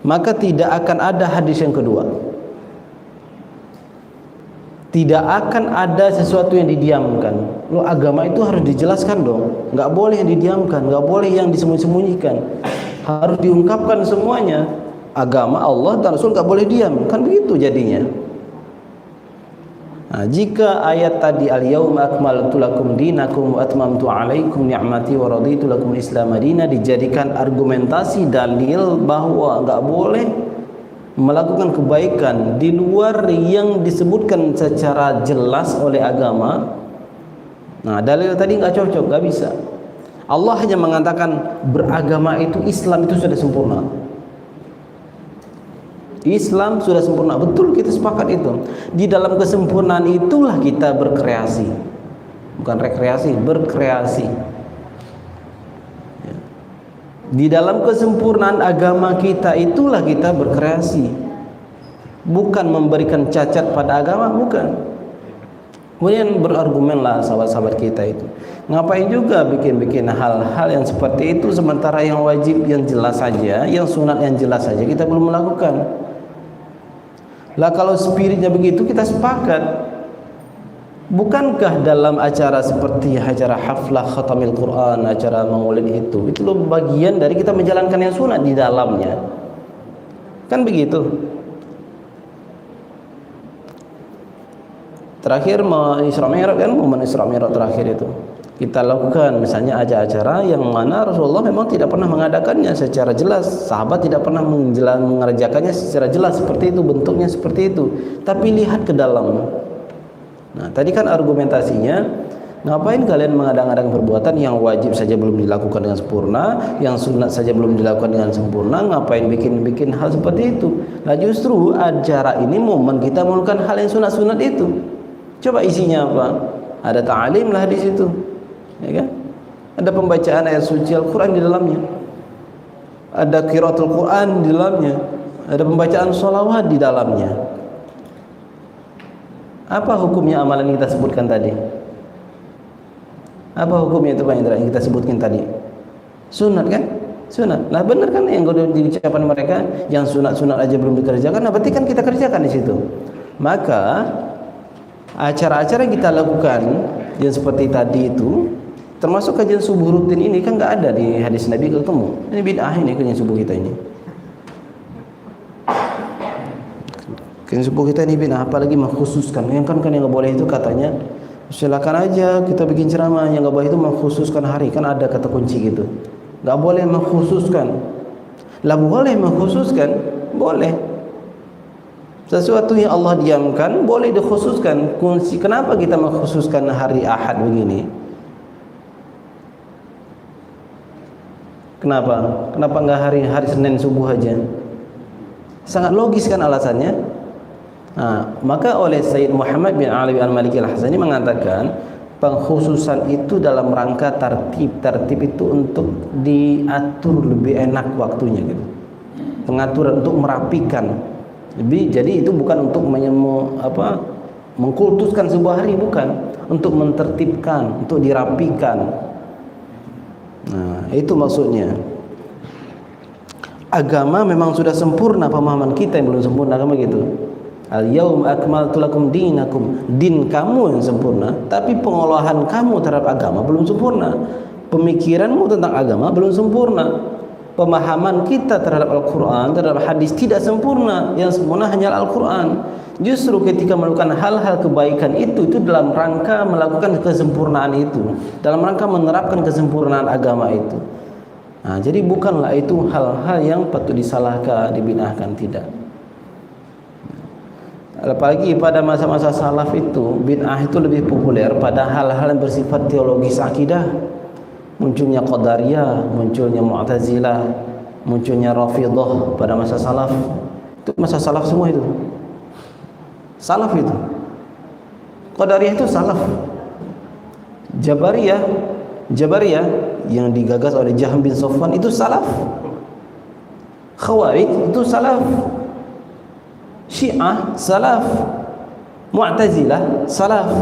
maka tidak akan ada hadis yang kedua. Tidak akan ada sesuatu yang didiamkan. Loh, agama itu harus dijelaskan dong. Nggak boleh yang didiamkan, nggak boleh yang disembunyi-sembunyikan. Harus diungkapkan semuanya. Agama Allah dan Rasul nggak boleh diam. Kan begitu jadinya. Nah, jika ayat tadi al-yauma akmaltu lakum dinakum wa atmamtu alaikum ni'mati wa raditu lakum al-islam madina dijadikan argumentasi dalil bahwa nggak boleh melakukan kebaikan di luar yang disebutkan secara jelas oleh agama. Nah, dalil tadi nggak cocok, nggak bisa. Allah hanya mengatakan beragama itu Islam itu sudah sempurna. Islam sudah sempurna, betul, kita sepakat itu. Di dalam kesempurnaan itulah kita berkreasi, bukan rekreasi, berkreasi. Di dalam kesempurnaan agama kita itulah kita berkreasi, bukan memberikan cacat pada agama, bukan. Kemudian berargumenlah sahabat-sahabat kita itu, ngapain juga bikin-bikin hal-hal yang seperti itu, sementara yang wajib yang jelas saja, yang sunat yang jelas saja kita belum melakukan. Lah kalau spiritnya begitu kita sepakat. Bukankah dalam acara seperti acara haflah khatamil Quran, acara maulid itu loh bagian dari kita menjalankan yang sunat di dalamnya. Kan begitu. Terakhir Isra Mi'raj kan, momen Isra Mi'raj terakhir itu kita lakukan misalnya acara yang mana Rasulullah memang tidak pernah mengadakannya secara jelas, sahabat tidak pernah mengerjakannya secara jelas seperti itu, bentuknya seperti itu, tapi lihat ke dalam. Nah, tadi kan argumentasinya, ngapain kalian mengadang-adang perbuatan yang wajib saja belum dilakukan dengan sempurna, yang sunat saja belum dilakukan dengan sempurna, ngapain bikin-bikin hal seperti itu? Nah, justru acara ini momen kita melakukan hal yang sunat-sunat itu. Coba isinya apa? Ada ta'lim lah di situ, ya kan? Ada pembacaan ayat suci Al-Quran di dalamnya, ada qiraatul Quran di dalamnya, ada pembacaan sholawat di dalamnya. Apa hukumnya amalan yang kita sebutkan tadi? Apa hukumnya itu Pak Indra yang kita sebutkan tadi? Sunat kan? Sunat. Nah benar kan yang di ucapan mereka, yang sunat-sunat aja belum dikerjakan. Nah berarti kan kita kerjakan di situ. Maka acara-acara yang kita lakukan yang seperti tadi itu, termasuk kajian subuh rutin ini kan nggak ada di hadis Nabi ketemu. Ini bid'ah ini kajian subuh kita ini. Kajian subuh kita ini bid'ah, apalagi mengkhususkan. Yang kan yang nggak boleh itu katanya silakan aja kita bikin ceramah, yang nggak boleh itu mengkhususkan hari, kan ada kata kunci gitu. Nggak boleh mengkhususkan. Lah boleh mengkhususkan, boleh. Sesuatu yang Allah diamkan boleh dikhususkan. Kunci kenapa kita mengkhususkan hari Ahad begini? Kenapa? Kenapa nggak hari Senin subuh aja? Sangat logis kan alasannya. Nah, maka oleh Sayyid Muhammad bin Ali al-Maliki al-Hasani mengatakan pengkhususan itu dalam rangka tertib itu untuk diatur lebih enak waktunya gitu. Pengaturan untuk merapikan. Jadi itu bukan untuk mengkultuskan sebuah hari, bukan, untuk mentertibkan, untuk dirapikan. Nah, itu maksudnya. Agama memang sudah sempurna, pemahaman kita yang belum sempurna kan begitu. Al-yauma akmaltu lakum dinakum, din kamu yang sempurna, tapi pengolahan kamu terhadap agama belum sempurna. Pemikiranmu tentang agama belum sempurna. Pemahaman kita terhadap Al-Quran, terhadap hadis tidak sempurna. Yang sempurna hanya Al-Quran. Justru ketika melakukan hal-hal kebaikan itu dalam rangka melakukan kesempurnaan itu, dalam rangka menerapkan kesempurnaan agama itu. Nah, jadi bukanlah itu hal-hal yang patut disalahkan, dibid'ahkan, tidak. Apalagi pada masa-masa salaf itu, bid'ah itu lebih populer pada hal-hal yang bersifat teologis akidah. Munculnya Qadariyah, munculnya Mu'tazilah, munculnya Rafidhah pada masa salaf. Itu masa salaf semua itu. Salaf itu. Qadariyah itu salaf. Jabariyah yang digagas oleh Jahm bin Safwan itu salaf. Khawarij itu salaf. Syiah salaf. Mu'tazilah salaf.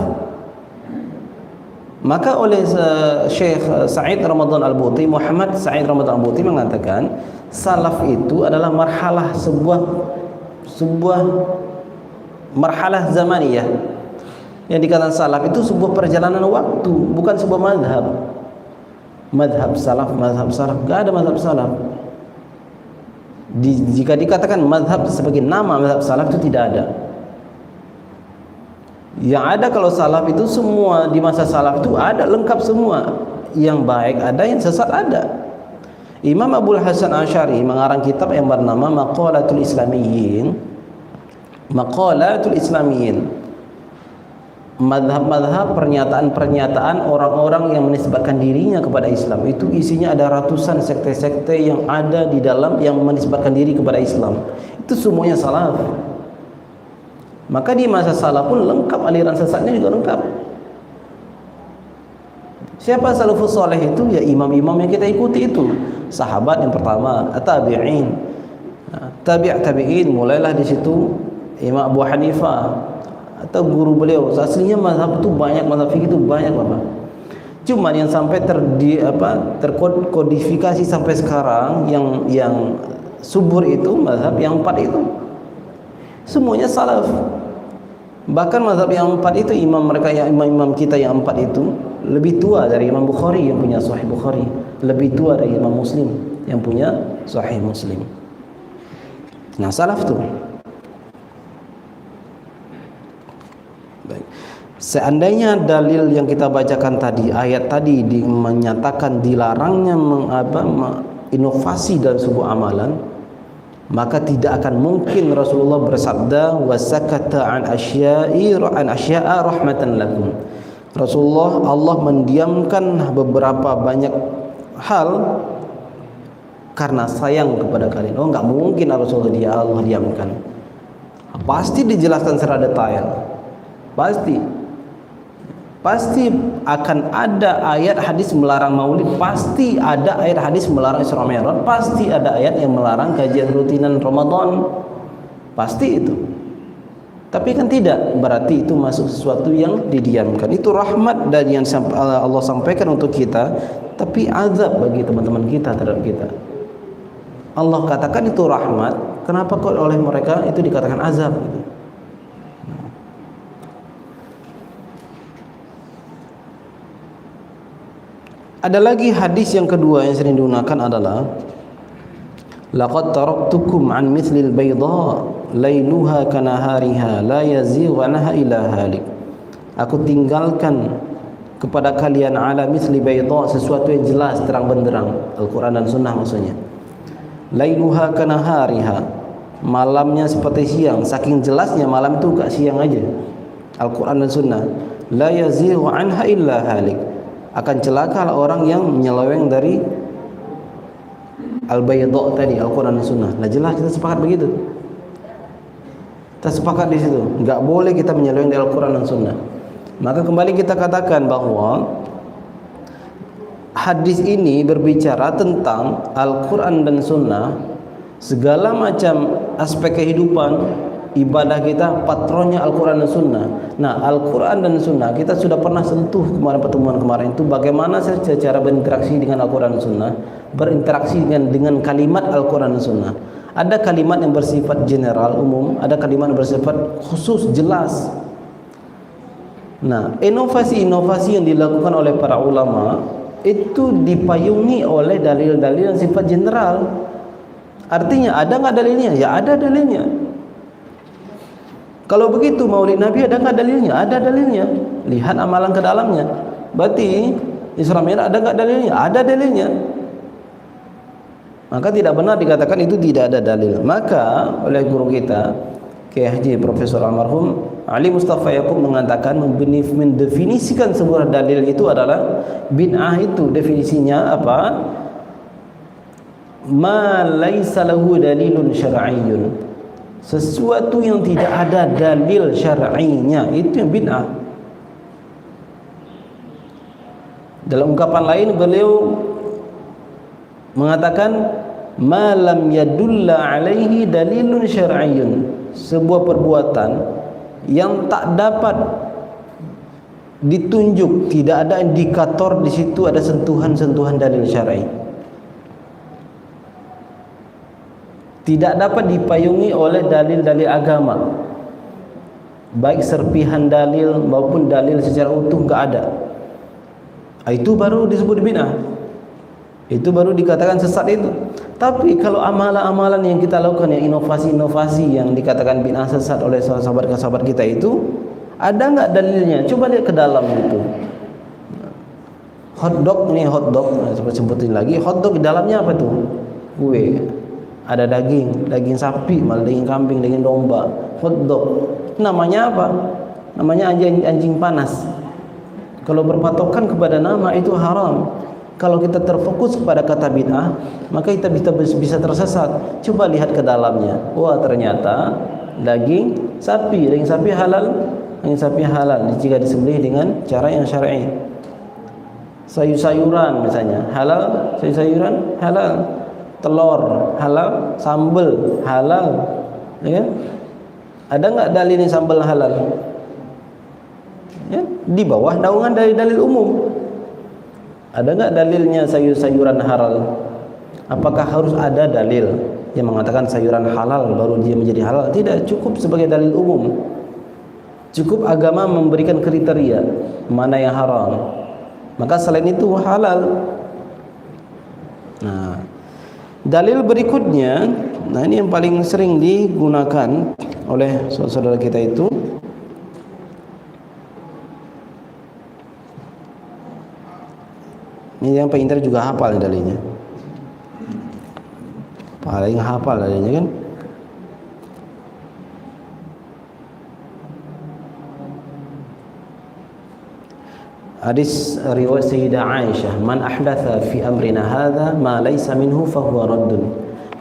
Maka oleh Syekh Sa'id Ramadan Al-Buti, Muhammad Sa'id Ramadan Al-Buti mengatakan salaf itu adalah sebuah marhalah zamaniyah. Yang dikatakan salaf itu sebuah perjalanan waktu, bukan sebuah madhab. Madhab salaf, enggak ada madhab salaf. Jika dikatakan madhab sebagai nama madhab salaf, itu tidak ada. Yang ada kalau salaf itu semua di masa salaf itu ada, lengkap semua. Yang baik ada, yang sesat ada. Imam Abul Hasan Asy'ari mengarang kitab yang bernama Maqalatul Islamiyyin. Maqalatul Islamiyyin, madhab-madhab, pernyataan-pernyataan orang-orang yang menisbatkan dirinya kepada Islam. Itu isinya ada ratusan sekte-sekte yang ada di dalam yang menisbatkan diri kepada Islam. Itu semuanya salaf. Maka di masa salaf pun lengkap, aliran sesatnya juga lengkap. Siapa salafus saleh itu? Ya imam-imam yang kita ikuti itu. Sahabat yang pertama, tabi'in. Tabi'in mulailah di situ Imam Abu Hanifah atau guru beliau. Aslinya mazhab itu banyak, mazhab fikih itu banyak, Bapak. Cuma yang sampai terkodifikasi sampai sekarang yang subur itu mazhab yang 4 itu. Semuanya salaf. Bahkan mazhab yang 4 itu imam kita yang 4 itu lebih tua dari Imam Bukhari yang punya Sahih Bukhari, lebih tua dari Imam Muslim yang punya Sahih Muslim. Nah, salaf tuh. Baik. Seandainya dalil yang kita bacakan tadi, ayat tadi menyatakan dilarangnya inovasi dalam sebuah amalan, maka tidak akan mungkin Rasulullah bersabda wasakata an asya'a rahmatan lakum. Rasulullah, Allah mendiamkan beberapa banyak hal karena sayang kepada kalian. Oh, enggak mungkin Rasulullah Allah diamkan. Pasti dijelaskan secara detail. Pasti akan ada ayat hadis melarang maulid, pasti ada ayat hadis melarang Isra Mi'raj, pasti ada ayat yang melarang kajian rutinan Ramadan. Pasti itu. Tapi kan tidak berarti itu masuk sesuatu yang didiamkan. Itu rahmat dan yang Allah sampaikan untuk kita, tapi azab bagi teman-teman kita terhadap kita. Allah katakan itu rahmat, kenapa kok oleh mereka itu dikatakan azab gitu? Ada lagi hadis yang kedua yang sering digunakan adalah laqad taraktukum an mithlil bayda lailuha kanahariha la yazighu anha illa halik. Aku tinggalkan kepada kalian ala mithli bayda, sesuatu yang jelas terang benderang, Al-Qur'an dan Sunnah maksudnya. Lailuha kanahariha, malamnya seperti siang, saking jelasnya malam itu gak siang aja. Al-Qur'an dan Sunnah. La yazighu anha illa halik. Akan celaka orang yang menyeleweng dari al-bayda tadi, Al-Qur'an dan Sunnah. Nah, jelas kita sepakat begitu. Kita sepakat di situ. Enggak boleh kita menyeleweng dari Al-Qur'an dan Sunnah. Maka kembali kita katakan bahwa hadis ini berbicara tentang Al-Qur'an dan Sunnah, segala macam aspek kehidupan ibadah kita patronnya Al-Quran dan Sunnah. Nah, Al-Quran dan Sunnah kita sudah pernah sentuh kemarin, pertemuan kemarin itu bagaimana secara berinteraksi dengan Al-Quran dan Sunnah, berinteraksi dengan kalimat Al-Quran dan Sunnah. Ada kalimat yang bersifat general, umum, ada kalimat yang bersifat khusus, jelas. Nah, inovasi-inovasi yang dilakukan oleh para ulama itu dipayungi oleh dalil-dalil yang sifat general. Artinya ada nggak dalilnya? Ya ada dalilnya. Kalau begitu maulid Nabi ada nggak dalilnya? Ada dalilnya. Lihat amalan ke dalamnya. Berarti Isra Mi'raj ada nggak dalilnya? Ada dalilnya. Maka tidak benar dikatakan itu tidak ada dalil. Maka oleh guru kita Kiai Haji Profesor Almarhum Ali Mustafa Yaqub mengatakan, mendefinisikan sebuah dalil itu adalah bid'ah. Itu definisinya apa? Ma laisa lahu dalilun syar'iyyun, sesuatu yang tidak ada dalil syar'inya, itu yang bid'ah. Dalam ungkapan lain beliau mengatakan ma lam yadulla alaihi dalilun syar'iyyun, sebuah perbuatan yang tak dapat ditunjuk, tidak ada indikator di situ ada sentuhan-sentuhan dalil syar'i. tidak dapat dipayungi oleh dalil-dalil agama, baik serpihan dalil maupun dalil secara utuh enggak ada, itu baru disebut bid'ah, itu baru dikatakan sesat itu. Tapi kalau amalan-amalan yang kita lakukan, yang inovasi-inovasi yang dikatakan bid'ah sesat oleh sahabat-sahabat kita itu, ada enggak dalilnya? Coba lihat ke dalam itu. Hotdog nih, hotdog, sebutin lagi, hotdog di dalamnya apa tuh? Kue, ada daging sapi, malah daging kambing, daging domba, hotdog. Namanya apa? Namanya anjing panas. Kalau berpatokan kepada nama itu haram. Kalau kita terfokus kepada kata bid'ah, maka kita bisa tersesat. Coba lihat ke dalamnya. Wah, ternyata daging sapi halal. Daging sapi halal jika disembelih dengan cara yang syar'i. Sayur-sayuran misalnya halal, sayur-sayuran halal, telur halal, sambal halal, ya kan? Ada nggak dalil ini sambal halal? Ya, di bawah naungan dari dalil umum. Ada nggak dalilnya sayur-sayuran halal? Apakah harus ada dalil yang mengatakan sayuran halal baru dia menjadi halal? Tidak, cukup sebagai dalil umum. Cukup agama memberikan kriteria mana yang haram, maka selain itu halal. Nah, dalil berikutnya, nah ini yang paling sering digunakan oleh saudara kita itu, ini yang paling juga hafal dalilnya, paling hafal dalilnya kan. Hadis riwayat Sayyidah Aisyah, man ahdatha fi amrina hadza ma laysa minhu fa huwa raddun.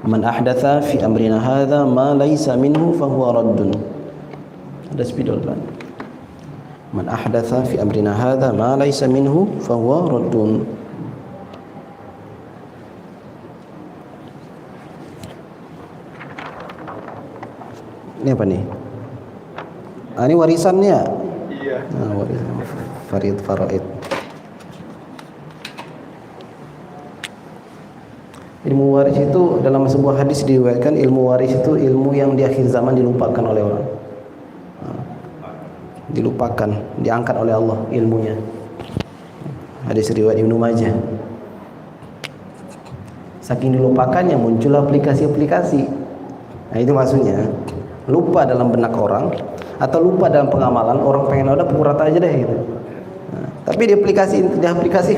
Man ahdatha fi amrina hadza ma laysa minhu fa huwa raddun. Ada spidol kan? Man ahdatha fi amrina hadza ma laysa minhu fa huwa raddun. Ini apa nih? Ah, ini warisannya. Iya. Nah, warisan faraid. Ilmu waris itu dalam sebuah hadis diriwayatkan, ilmu waris itu ilmu yang di akhir zaman dilupakan oleh orang. Dilupakan, diangkat oleh Allah ilmunya. Hadis riwayat Ibnu Majah. Saking dilupakannya muncul aplikasi-aplikasi. Nah, itu maksudnya. Lupa dalam benak orang atau lupa dalam pengamalan, orang pengen udah pukul rata aja deh gitu. Nah, tapi di aplikasi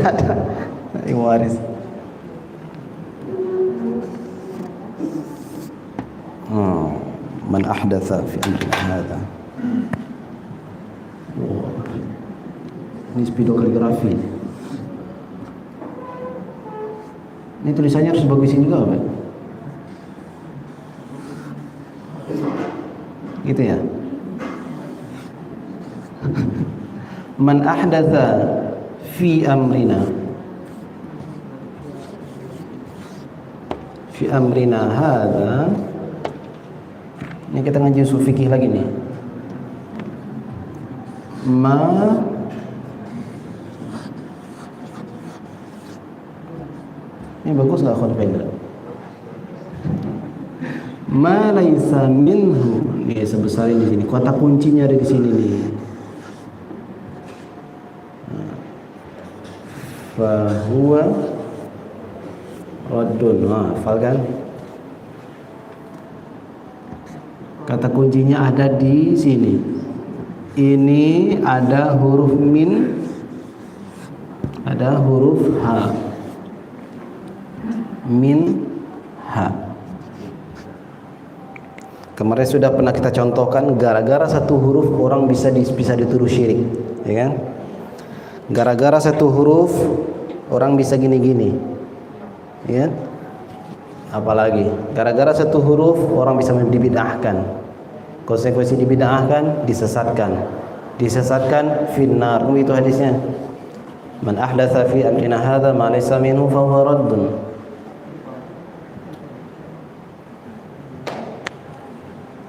ada ilmu waris. Man ahdatsa fi amrina hadza. Ini spidokaligrafi. Ini tulisannya harus bagus ini juga, Pak. Gitu ya. Man ahdatsa fi amrina hadza. Ini kita ngaji usul fikih lagi nih. Ini bagus enggak akhwan fillah? Ma laisa minhu. Nih sebesar ini di sini. Kata kuncinya ada di sini nih. Fa huwa raddun. Hafal kan? Kata kuncinya ada di sini. Ini ada huruf min, ada huruf ha. Min ha. Kemarin sudah pernah kita contohkan, gara-gara satu huruf orang bisa dituduh syirik, ya kan? Gara-gara satu huruf orang bisa gini-gini, ya? Apalagi gara-gara satu huruf orang bisa dibid'ahkan. Konsekuensi dibid'ahkan, disesatkan finnar. Itu hadisnya. Man ahdatsa fi amrina hadza ma laysa minhu fa huwa raddun.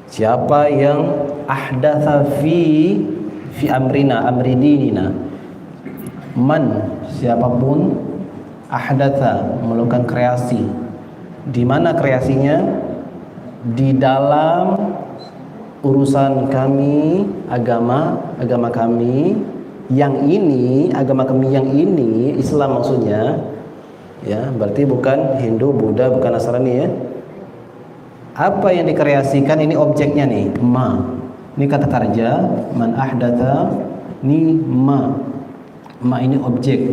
Siapa yang ahdatsa fi amrina, amri dinina. Man, siapapun ahdatsa, melakukan kreasi. Di mana kreasinya? di dalam urusan kami, agama kami yang ini, agama kami yang ini, Islam maksudnya, ya, berarti bukan Hindu, Buddha, bukan Nasrani ya. Apa yang dikreasikan ini objeknya nih, ma. Ini kata kerja, man ahdatha, ni ma. Ma ini objek,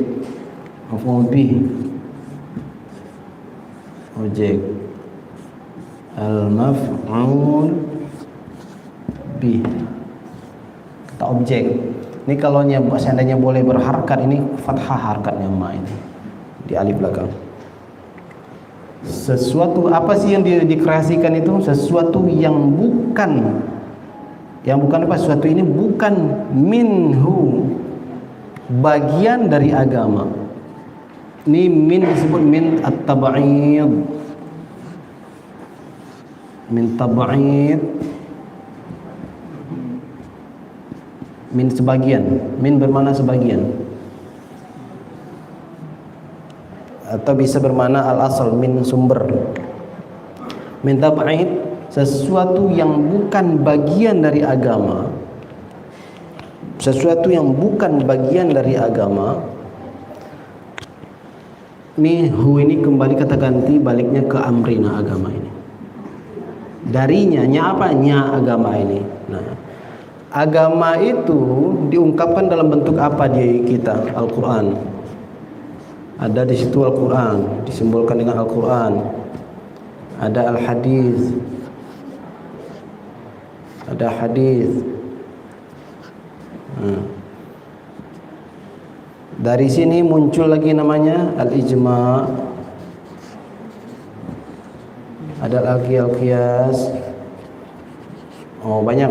maf'ul bih, objek, al maf'ul bih, kata objek. Ini kalau seandainya boleh berharkat, ini fathah harkatnya ma ini di alif belakang. Sesuatu apa sih yang dikreasikan itu? Sesuatu yang bukan apa? Sesuatu ini bukan minhu, bagian dari agama. Ini min disebut min at-tab'id, min tab'id, min sebagian, min bermakna sebagian, atau bisa bermakna al-asal, min sumber. Min tab'id, sesuatu yang bukan bagian dari agama, sesuatu yang bukan bagian dari agama. Minhu ini kembali kata ganti, baliknya ke amrina, agama ini. Darinya, nya apa? Nya agama ini. Nah, agama itu diungkapkan dalam bentuk apa di kita? Al-Quran. Ada di situ Al-Quran, disimbolkan dengan Al-Quran. Ada Al-Hadis, ada hadis. Dari sini muncul lagi namanya al-ijma', ada al-qiyas. Oh, banyak.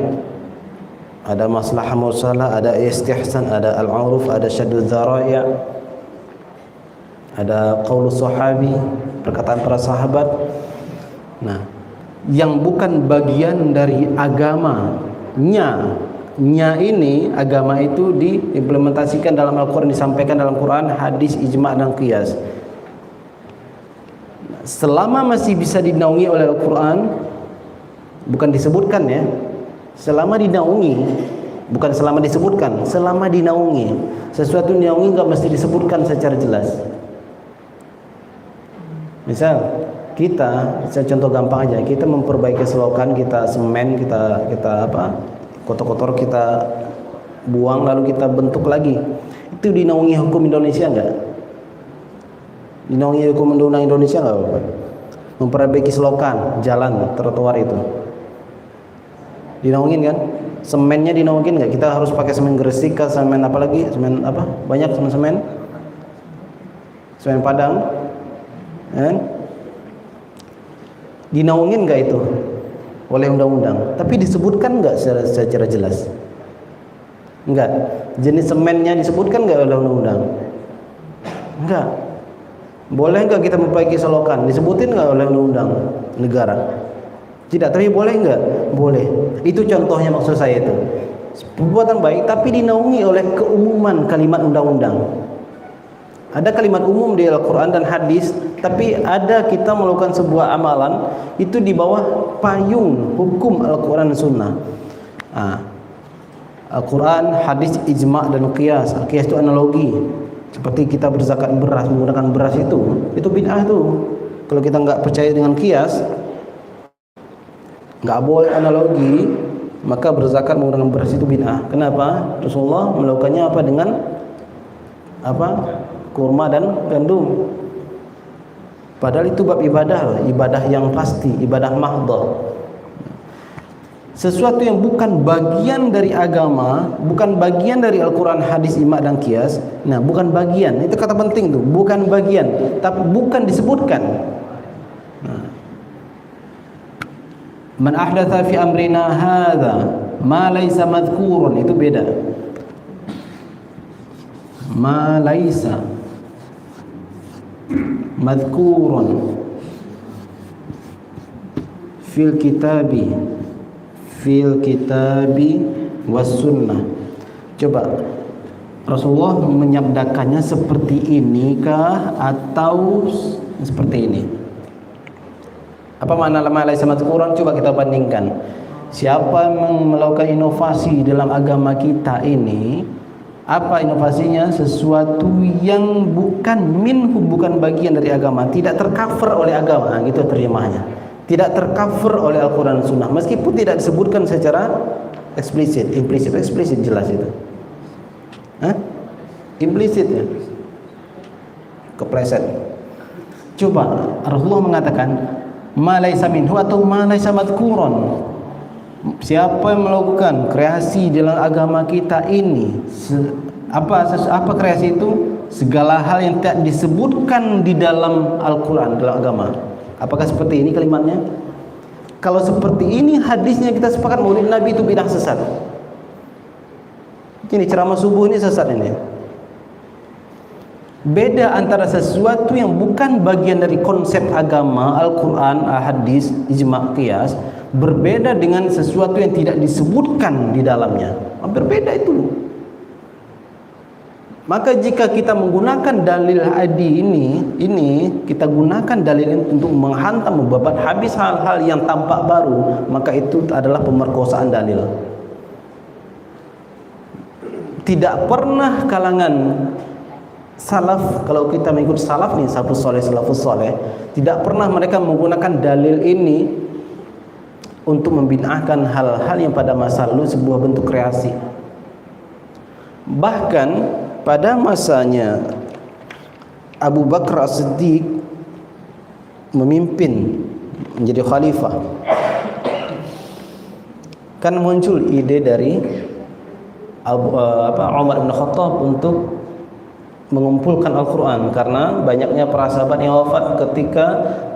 Ada maslahah mursalah, ada istihsan, ada al-'uruf, ada syaddud dzara'i', ada qaulus sahabi, perkataan para sahabat. Nah, yang bukan bagian dari agamanya, nya ini agama itu diimplementasikan dalam Al-Quran, disampaikan dalam Quran, hadis, ijma' dan qiyas. Selama masih bisa dinaungi oleh Al-Quran, bukan disebutkan ya, selama dinaungi, bukan selama disebutkan, selama dinaungi. Sesuatu dinaungi nggak mesti disebutkan secara jelas. Misal saya contoh gampang aja, kita memperbaiki selokan, kita semen, kita apa, kotor-kotor kita buang lalu kita bentuk lagi, itu dinaungi hukum Indonesia enggak? Dinaungi hukum undang-undang Indonesia enggak Bapak? Memperbaiki selokan, jalan, trotoar itu dinaungin kan? Semennya dinaungin enggak? Kita harus pakai semen Gresik, semen apa lagi? Semen apa? Banyak semen Padang, kan? Dinaungin enggak itu oleh undang-undang? Tapi disebutkan enggak secara jelas? Enggak. Jenis semennya disebutkan enggak oleh undang-undang? Enggak. Boleh enggak kita memperbaiki selokan? Disebutin enggak oleh undang-undang negara? Tidak. Tapi boleh enggak? Boleh. Itu contohnya maksud saya itu. Perbuatan baik tapi dinaungi oleh keumuman kalimat undang-undang. Ada kalimat umum di Al-Quran dan hadis, tapi ada kita melakukan sebuah amalan itu di bawah payung hukum Al-Quran dan Sunnah. Al-Quran, hadis, ijma' dan qiyas. Qiyas itu analogi. Seperti kita berzakat beras, menggunakan beras itu bid'ah itu. Kalau kita nggak percaya dengan qiyas, nggak boleh analogi, maka berzakat menggunakan beras itu bid'ah. Kenapa? Rasulullah melakukannya apa? Dengan apa? Kurma dan gandum. Padahal itu bab ibadah yang pasti, ibadah mahdhah. Sesuatu yang bukan bagian dari agama, bukan bagian dari Al-Quran, hadis, ijma' dan qiyas. Nah, bukan bagian, itu kata penting tuh, bukan bagian, tapi bukan disebutkan. Man ahdatha fi amrina hadza ma laysa madhkurun, itu beda. Ma laysa madhkurun fil kitabi was sunnah. Coba Rasulullah menyabdakannya seperti ini kah atau seperti ini? Apa makna ma laisa madhkuran? Coba kita bandingkan. Siapa yang melakukan inovasi dalam agama kita ini, apa inovasinya? Sesuatu yang bukan bagian dari agama, tidak tercover oleh agama, gitu terjemahnya. Tidak tercover oleh Al-Quran dan Sunnah, meskipun tidak disebutkan secara eksplisit, eksplisit jelas itu. Implisit ya, kepleset. Coba Rasulullah mengatakan ma laisa minhu atau ma laisa madhkuran. Siapa yang melakukan kreasi dalam agama kita ini, apa kreasi itu? Segala hal yang tidak disebutkan di dalam Al-Quran, dalam agama. Apakah seperti ini kalimatnya? Kalau seperti ini hadisnya, kita sepakat maulid Nabi itu bidah sesat. Ini ceramah subuh ini sesat ini. Beda antara sesuatu yang bukan bagian dari konsep agama, Al-Quran, hadis, ijma', qiyas, berbeda dengan sesuatu yang tidak disebutkan di dalamnya. Berbeda itu. Maka jika kita menggunakan dalil adi ini kita gunakan dalil ini untuk menghantam, membabat habis hal-hal yang tampak baru, maka itu adalah pemerkosaan dalil. Tidak pernah kalangan salaf, kalau kita mengikut salaf nih, salafus soleh, tidak pernah mereka menggunakan dalil ini untuk membid'ahkan hal-hal yang pada masa lalu sebuah bentuk kreasi. Bahkan pada masanya Abu Bakar As-Siddiq memimpin menjadi khalifah, kan muncul ide dari Umar bin Khattab untuk mengumpulkan Al-Quran, karena banyaknya para sahabat yang wafat ketika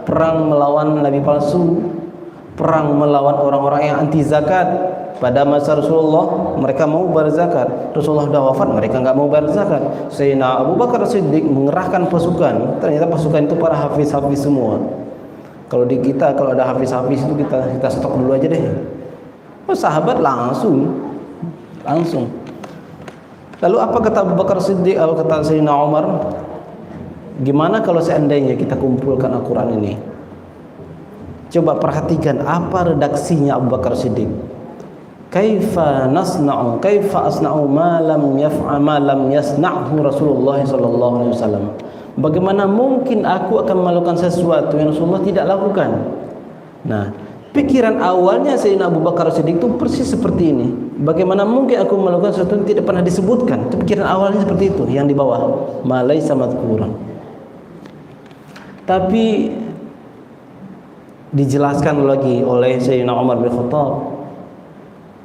perang melawan nabi palsu, perang melawan orang-orang yang anti zakat. Pada masa Rasulullah mereka mau bayar zakat, Rasulullah sudah wafat, mereka enggak mau bayar zakat. Sayyidina Abu Bakar Siddiq mengerahkan pasukan, ternyata pasukan itu para hafiz-hafiz semua. Kalau di kita, kalau ada hafiz-hafiz itu kita stok dulu aja deh. Sahabat langsung. Lalu apa kata Abu Bakar Siddiq, apa kata Sayyidina Umar? Gimana kalau seandainya kita kumpulkan Al-Quran ini? Coba perhatikan apa redaksinya Abu Bakar Siddiq. Kaifa asna'u ma lam yasna'hu Rasulullah sallallahu alaihi wasallam. Bagaimana mungkin aku akan melakukan sesuatu yang Rasulullah tidak lakukan? Nah, pikiran awalnya Sayyidina Abu Bakar Siddiq itu persis seperti ini. Bagaimana mungkin aku melakukan sesuatu yang tidak pernah disebutkan? Itu pikiran awalnya seperti itu, yang di bawah ma laisa madhkuran. Tapi dijelaskan lagi oleh Sayyidina Umar bin Khattab,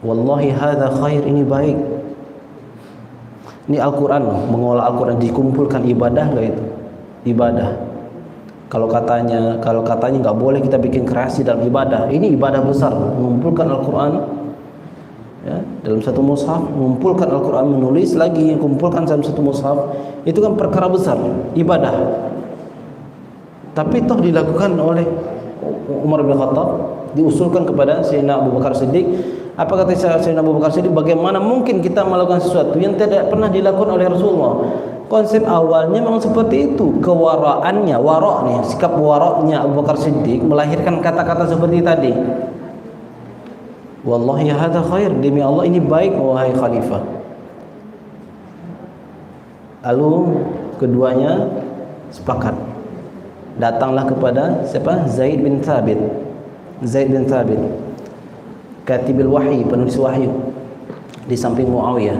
wallahi hadza khair, ini baik. Ini Al-Quran, mengolah Al-Quran, dikumpulkan, ibadah enggak itu? Ibadah. Kalau katanya nggak boleh kita bikin kreasi dalam ibadah, ini ibadah besar. Mengumpulkan Al-Quran ya, dalam satu mushaf, mengumpulkan Al-Quran, menulis lagi, kumpulkan dalam satu mushaf, itu kan perkara besar, ibadah. Tapi toh dilakukan oleh Umar bin Khattab, diusulkan kepada Sayyidina Abu Bakar Siddiq. Apa kata Sayyidina Abu Bakar Siddiq? Bagaimana mungkin kita melakukan sesuatu yang tidak pernah dilakukan oleh Rasulullah? Konsep awalnya memang seperti itu. Kewaraannya, sikap waraknya Abu Bakar Siddiq melahirkan kata-kata seperti tadi. Wallahi hadza khair, demi Allah ini baik wahai khalifah. Lalu keduanya sepakat. Datanglah kepada siapa? Zaid bin Thabit, Katibil Wahyi, penulis wahyu, di samping Muawiyah.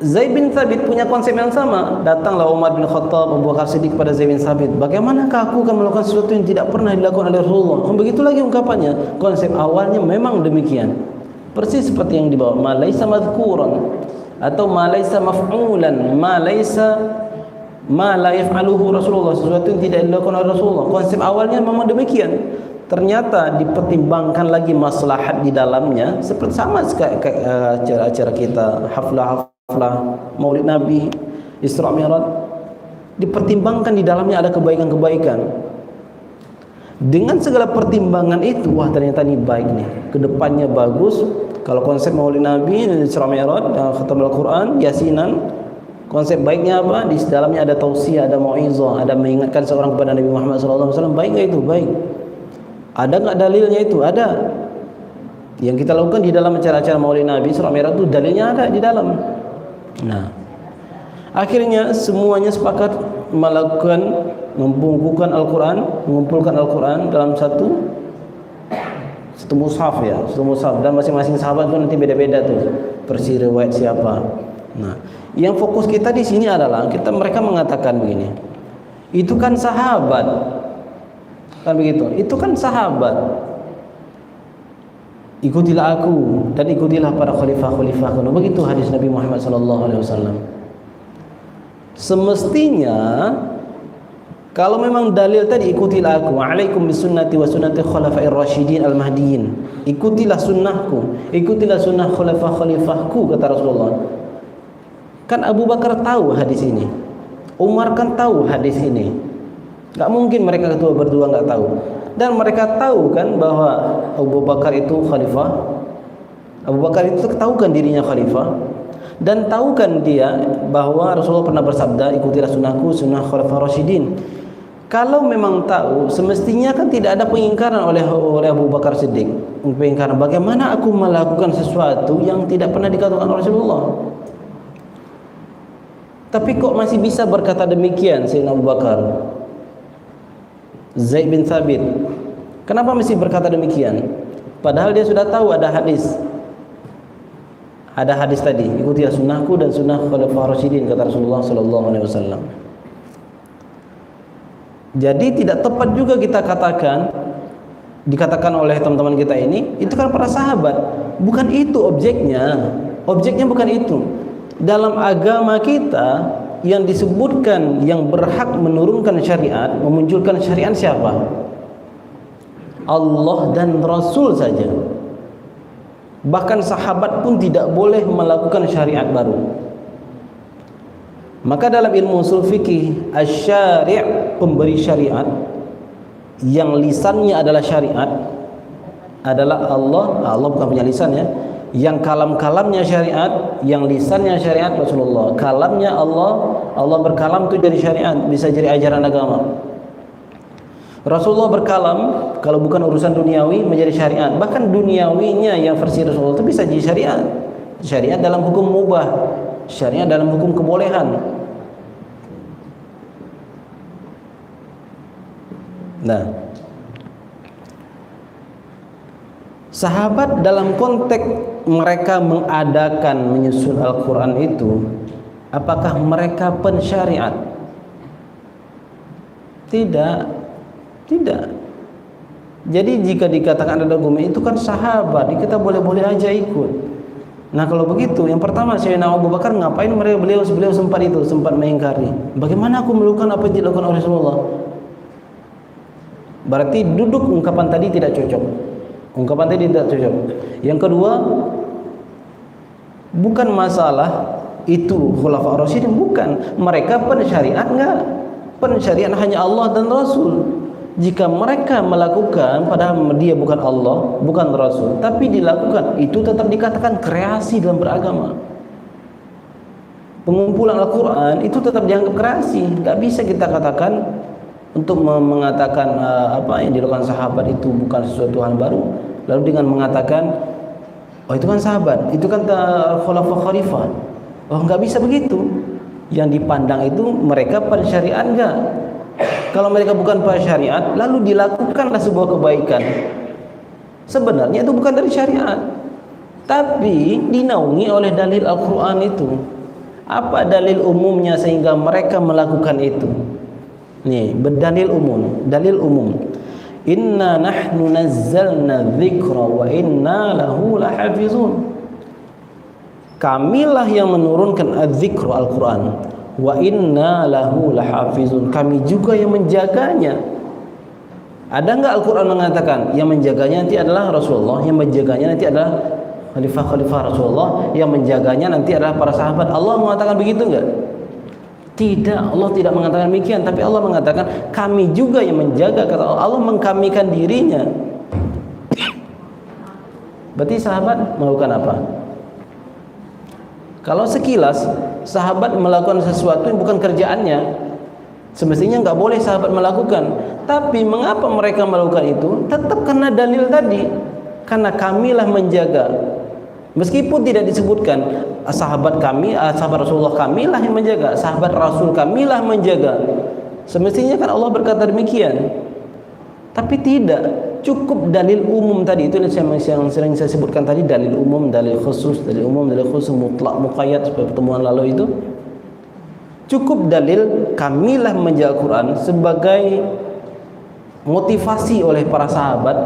Zaid bin Thabit punya konsep yang sama. Datanglah Umar bin Khattab, Abu Bakar Siddiq kepada Zaid bin Thabit. Bagaimanakah aku akan melakukan sesuatu yang tidak pernah dilakukan oleh Rasulullah? Begitu lagi ungkapannya. Konsep awalnya memang demikian. Persis seperti yang dibawa. Ma laisa madhkuran atau ma laisa maf'ulan, ma la yaf'aluhu Rasulullah, sesuatu yang tidak dilakukan oleh Rasulullah. Konsep awalnya memang demikian. Ternyata dipertimbangkan lagi maslahat di dalamnya, seperti sama kayak acara-acara kita, haflah Maulid Nabi, Isra Mi'raj, dipertimbangkan di dalamnya ada kebaikan-kebaikan. Dengan segala pertimbangan itu, wah ternyata ini baik nih, kedepannya bagus. Kalau konsep Maulid Nabi, Isra Mi'raj, khatam Al-Quran, Yasinan, Konsep baiknya apa? Di dalamnya ada tausiah, ada mau'izah, ada mengingatkan seorang kepada Nabi Muhammad SAW. Baik nggak itu? Baik. Ada nggak dalilnya itu? Ada. Yang kita lakukan di dalam acara-acara Maulid Nabi Isra Mi'raj itu dalilnya ada di dalam. Nah, akhirnya semuanya sepakat melakukan membungkukan Al-Quran, mengumpulkan Al-Quran dalam satu mushaf ya, satu mushaf, dan masing-masing sahabat pun nanti beda-beda tuh versi riwayat siapa. Nah, yang fokus kita di sini adalah mereka mengatakan begini, itu kan sahabat, kan begitu, itu kan sahabat, ikutilah aku dan ikutilah para khalifah-khalifah. Begitu hadis Nabi Muhammad SAW. Semestinya kalau memang dalil tadi ikutilah aku, alaikum bisunnati wa sunnati khulafair rasyidin al-mahdiyyin, ikutilah sunnahku, ikutilah sunnah khalifah-khalifahku, kata Rasulullah. Kan Abu Bakar tahu hadis ini, Umar kan tahu hadis ini. Gak mungkin mereka kedua berdua gak tahu. Dan mereka tahu kan bahwa Abu Bakar itu khalifah. Abu Bakar itu tahu kan dirinya khalifah, dan tahu kan dia bahwa Rasulullah pernah bersabda, ikutilah sunnahku, sunnah khulafair rasyidin. Kalau memang tahu, semestinya kan tidak ada pengingkaran oleh Abu Bakar Siddiq. Pengingkaran, bagaimana aku melakukan sesuatu yang tidak pernah dikatakan oleh Rasulullah. Tapi kok masih bisa berkata demikian Sayyidina Abu Bakar? Zaid bin Thabit, kenapa masih berkata demikian? Padahal dia sudah tahu ada hadis. Ada hadis tadi, ikutilah sunnahku dan sunnah khulafair rasyidin, kata Rasulullah sallallahu alaihi wasallam. Jadi tidak tepat juga kita dikatakan oleh teman-teman kita ini, itu kan para sahabat. Bukan itu objeknya. Objeknya bukan itu. Dalam agama kita yang disebutkan yang berhak menurunkan syariat, memunculkan syariat siapa? Allah dan Rasul saja. Bahkan sahabat pun tidak boleh melakukan syariat baru. Maka dalam ilmu usul fikih, asy-syari', pemberi syariat, yang lisannya adalah syariat adalah Allah. Allah bukan punya lisan ya. Yang kalam-kalamnya syariat, yang lisannya syariat Rasulullah. Kalamnya Allah, Allah berkalam itu jadi syariat, bisa jadi ajaran agama. Rasulullah berkalam, kalau bukan urusan duniawi menjadi syariat. Bahkan duniawinya yang versi Rasulullah itu bisa jadi syariat. Syariat dalam hukum mubah, syariat dalam hukum kebolehan. Nah, sahabat dalam konteks mereka mengadakan menyusun Al-Quran itu, apakah mereka pensyariat? Tidak. Jadi jika dikatakan ada argumen, itu kan sahabat, kita boleh-boleh aja ikut. Nah kalau begitu, yang pertama Sayyidina Abu Bakar ngapain beliau sempat mengingkari. Bagaimana aku melakukan apa yang dilakukan oleh Rasulullah? Berarti duduk ungkapan tadi tidak cocok. Yang kedua, bukan masalah itu khulafaur rasyidin, bukan. Mereka pensyariat enggak? Pensyariat hanya Allah dan Rasul. Jika mereka melakukan padahal dia bukan Allah, bukan Rasul, tapi dilakukan, itu tetap dikatakan kreasi dalam beragama. Pengumpulan Al-Quran itu tetap dianggap kreasi. Gak bisa kita katakan untuk mengatakan apa yang dilakukan sahabat itu bukan sesuatu hal baru, lalu dengan mengatakan oh itu kan sahabat, itu kan khalifah. Oh nggak bisa begitu. Yang dipandang itu mereka pensyariat enggak. Kalau mereka bukan pensyariat, lalu dilakukanlah sebuah kebaikan, sebenarnya itu bukan dari syariat, tapi dinaungi oleh dalil Al-Quran itu. Apa dalil umumnya sehingga mereka melakukan itu? Nih, berdalil umum, dalil umum. Inna nahnu nazzalna dzikra wa inna lahu lahafizun. Kamilah yang menurunkan az-dzikr Al-Quran, wa inna lahu lahafizun. Kami juga yang menjaganya. Ada enggak Al-Quran mengatakan yang menjaganya nanti adalah Rasulullah, yang menjaganya nanti adalah khalifah-khalifah Rasulullah, yang menjaganya nanti adalah para sahabat? Allah mengatakan begitu enggak? Tidak, Allah tidak mengatakan demikian, tapi Allah mengatakan kami juga yang menjaga. Kata Allah, Allah mengkamikan dirinya. Berarti sahabat melakukan apa? Kalau sekilas sahabat melakukan sesuatu yang bukan kerjaannya, semestinya nggak boleh sahabat melakukan. Tapi mengapa mereka melakukan itu? Tetap karena dalil tadi. Karena kamilah menjaga. Meskipun tidak disebutkan sahabat kami, sahabat Rasulullah kamilah yang menjaga, sahabat Rasul kamilah menjaga. Semestinya kan Allah berkata demikian. Tapi tidak, cukup dalil umum tadi, itu yang sering saya sebutkan tadi, dalil umum, dalil khusus, mutlak, muqayyad seperti pertemuan lalu itu. Cukup dalil kamilah menjaga Quran sebagai motivasi oleh para sahabat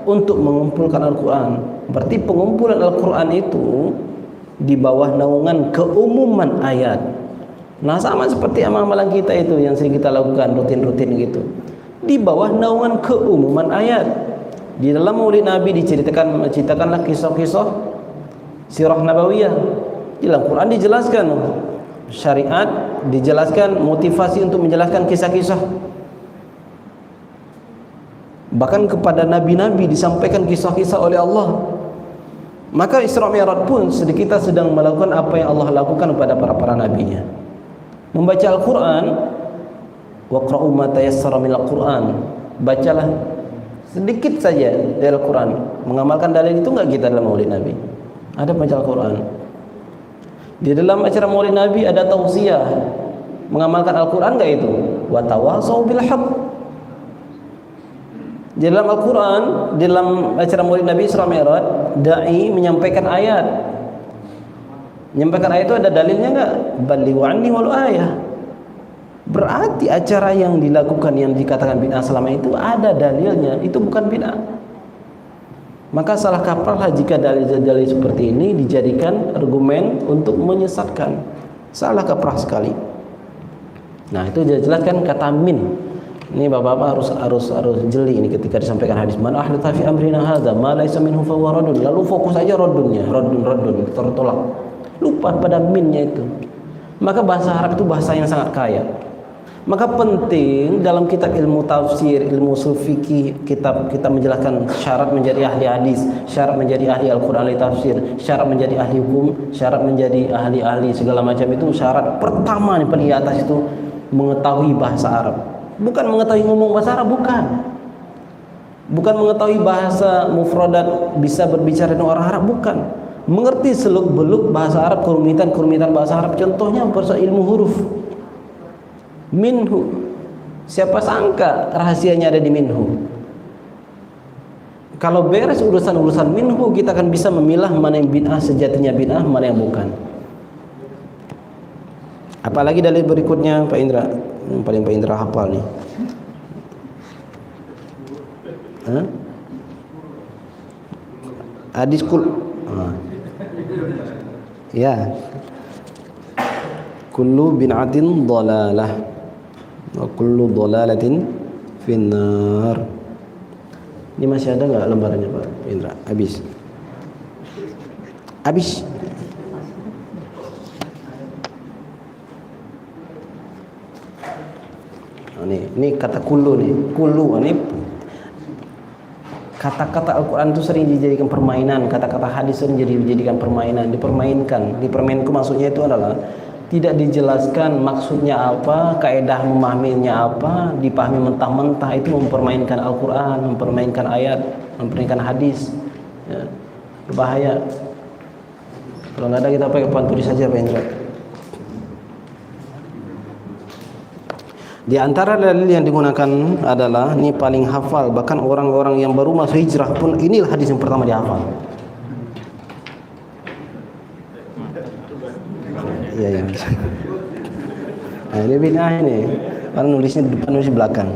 untuk mengumpulkan Al-Quran. Berarti pengumpulan Al-Quran itu di bawah naungan keumuman ayat. Nah, sama seperti amalan kita itu yang sering kita lakukan rutin-rutin gitu, di bawah naungan keumuman ayat. Di dalam Maulid Nabi diceritakanlah kisah-kisah sirah nabawiyah. Di dalam Quran dijelaskan syariat, dijelaskan motivasi untuk menjelaskan kisah-kisah. Bahkan kepada nabi-nabi disampaikan kisah-kisah oleh Allah. Maka Isra Mi'raj pun kita sedang melakukan apa yang Allah lakukan kepada para nabinya. Membaca Al-Quran, waqra'u ma tayassara minal Quran. Bacalah sedikit saja dari Al-Quran. Mengamalkan dalil itu enggak kita dalam Maulid Nabi? Ada baca Al-Quran. Di dalam acara Maulid Nabi ada tausiah. Mengamalkan Al-Quran enggak itu? Wa tawasau bil haqq. Di dalam Al-Quran, di dalam acara Maulid Nabi Isra Mi'raj, dai menyampaikan ayat. Menyampaikan ayat itu ada dalilnya enggak? Balighu anni walau ayah. Berarti acara yang dilakukan yang dikatakan bid'ah selama itu ada dalilnya, itu bukan bid'ah. Maka salah kaprahlah jika dalil-dalil seperti ini dijadikan argumen untuk menyesatkan. Salah kaprah sekali. Nah, itu jelaskan kata min. Ini bapak-bapak harus jeli ini ketika disampaikan hadis man ahdatha fi amrina hadza ma laysa minhu fa huwa raddun. Lalu fokus aja raddunnya, raddun tertolak. Lupa pada minnya itu. Maka bahasa Arab itu bahasa yang sangat kaya. Maka penting dalam kitab ilmu tafsir, ilmu ushul fikih, kita menjelaskan syarat menjadi ahli hadis, syarat menjadi ahli Al-Qur'an, ahli tafsir, syarat menjadi ahli hukum, syarat menjadi ahli segala macam itu. Syarat pertama nih paling di atas itu mengetahui bahasa Arab. Bukan mengetahui ngomong bahasa Arab, bukan mengetahui bahasa mufradat, bisa berbicara dengan orang Arab, bukan. Mengerti seluk-beluk bahasa Arab, kerumitan bahasa Arab. Contohnya bahasa ilmu huruf. Minhu, siapa sangka rahasianya ada di minhu. Kalau beres urusan minhu, kita akan bisa memilah mana yang bid'ah sejatinya bid'ah, mana yang bukan. Apalagi dalil berikutnya Pak Indra, yang paling Pak Indra hafal nih. Hadis ya, kullu bid'atin dhalalah wa kullu dhalalatin finnar. Ini masih ada nggak lembarannya Pak Indra? Habis. Ini kata kullu nih. Kullu ini kata-kata Al-Quran itu sering dijadikan permainan, kata-kata hadis sering dijadikan permainan, dipermainkan maksudnya itu adalah tidak dijelaskan maksudnya apa, kaidah memahaminya apa, dipahami mentah-mentah, itu mempermainkan Al-Quran, mempermainkan ayat, mempermainkan hadis ya, berbahaya. Kalau nggak ada kita pakai papan tulis saja Pak Indra. Di antara dalil yang digunakan adalah ini paling hafal, bahkan orang-orang yang baru masuk hijrah pun inilah hadis yang pertama dihafal. Iya. Nah, ini bid'ah ini. Orang nulisnya di depan, nulis di belakang.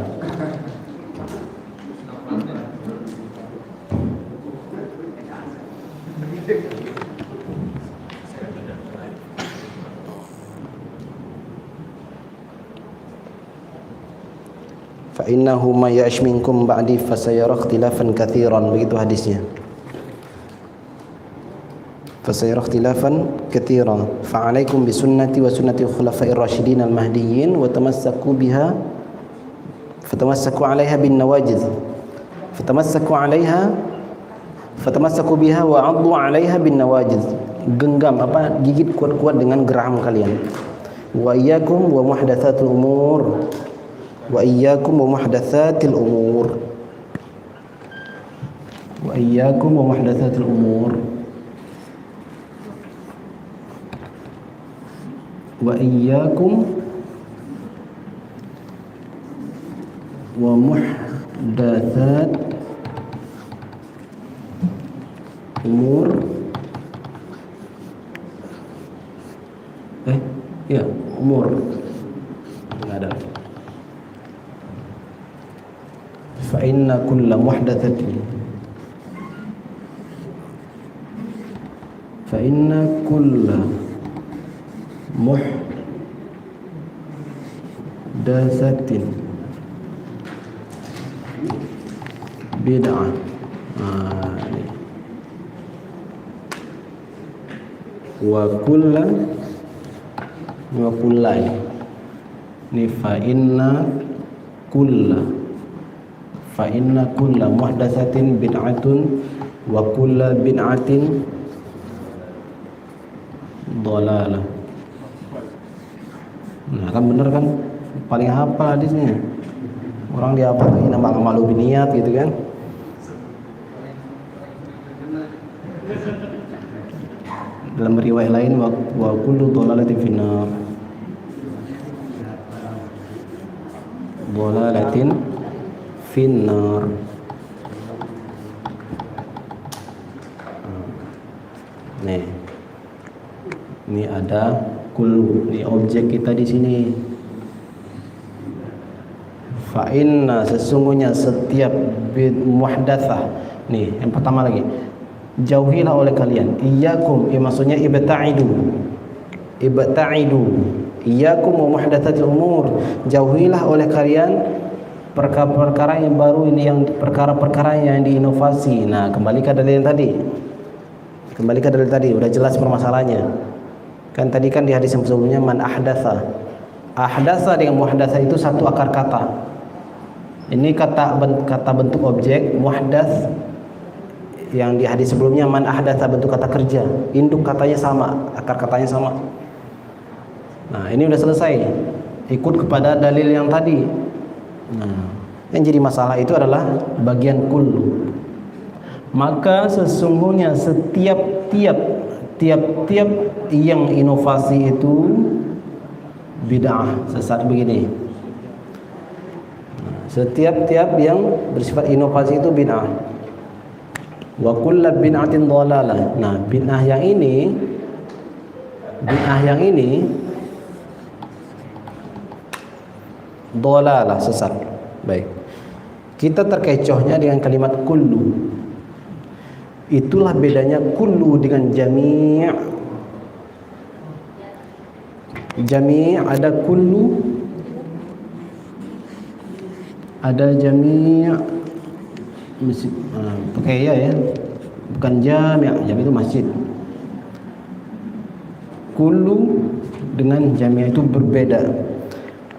Fa innahu may ya'ish minkum ba'di fasayara ikhtilafan katsiran, begitu hadisnya. Fasayara ikhtilafan katsiran fa 'alaikum bi sunnati wa sunnati khulafa'ir rasyidin al-mahdiyyin wa tamassaku biha fatamassaku 'alaiha bin nawajiz fatamassaku biha wa 'addu 'alaiha bin nawajiz. genggam gigit kuat-kuat dengan geram kalian. Wa iyyakum wa muhdatsatil umur. Wa iyyakum wa muhdatsatil umur. Wa iyyakum wa muhdatsatil umur. Wa iyyakum wa muhdatsat umur. Ya, umur. Enggak ada. Fa inna kulla muhdatsatin Fa inna kulla muhdatsatin bid'ah. Wa kullai ini fa inna kulla muhdatsatin bid'atun wa kulla bid'atin dhalalah. Nah kan bener kan, paling hafal hadisnya orang dia hafal ini nama amalu biniyat gitu kan. Dalam riwayat lain wa kullu dhalalatin finnar. Dhalalatin finnar. Nih. Ini ada kullu, ini objek kita di sini. Fa inna sesungguhnya setiap muhdatsah. Nih, yang pertama lagi. Jauhilah oleh kalian. Iyyakum, maksudnya ibta'idu. Iyyakum wa muhdatsatil umur. Jauhilah oleh kalian perkara-perkara yang baru ini, yang perkara-perkara yang diinovasi. Nah, kembali ke dalil yang tadi. Udah jelas permasalahannya. Kan tadi kan di hadis yang sebelumnya man ahdatsa. Ahdatsa dengan muhdatsa itu satu akar kata. Ini kata bentuk objek, muhdats yang di hadis sebelumnya man ahdatsa bentuk kata kerja, induk katanya sama, akar katanya sama. Nah, ini udah selesai. Ikut kepada dalil yang tadi. Nah, yang jadi masalah itu adalah bagian kullu. Maka sesungguhnya setiap yang inovasi itu bid'ah, sesat begini. Setiap yang bersifat inovasi itu bid'ah. Wa kullu bid'atin dhalalah. Nah, bid'ah yang ini dhalalah, sesat. Baik. Kita terkecohnya dengan kalimat kullu. Itulah bedanya kullu dengan jami'. Jami' ada kullu, ada jami'. Pakai ya, bukan jami' itu masjid. Kullu dengan jami' itu berbeda.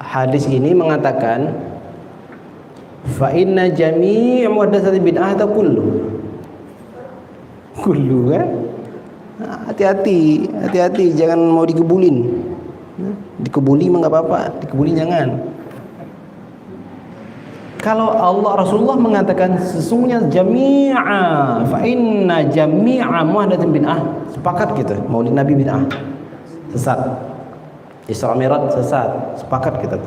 Hadis ini mengatakan fa inna jami' muhdatsati bid'ah atau kullu kan. Hati-hati jangan mau dikebulin. Dikebuli mah enggak apa-apa, dikebulin jangan. Kalau Allah Rasulullah mengatakan sesungguhnya jami'a, fa inna jami'a muhdatsin bid'ah, sepakat kita. Maulid Nabi bid'ah, sesat. Isra Mi'raj sesat, sepakat kita.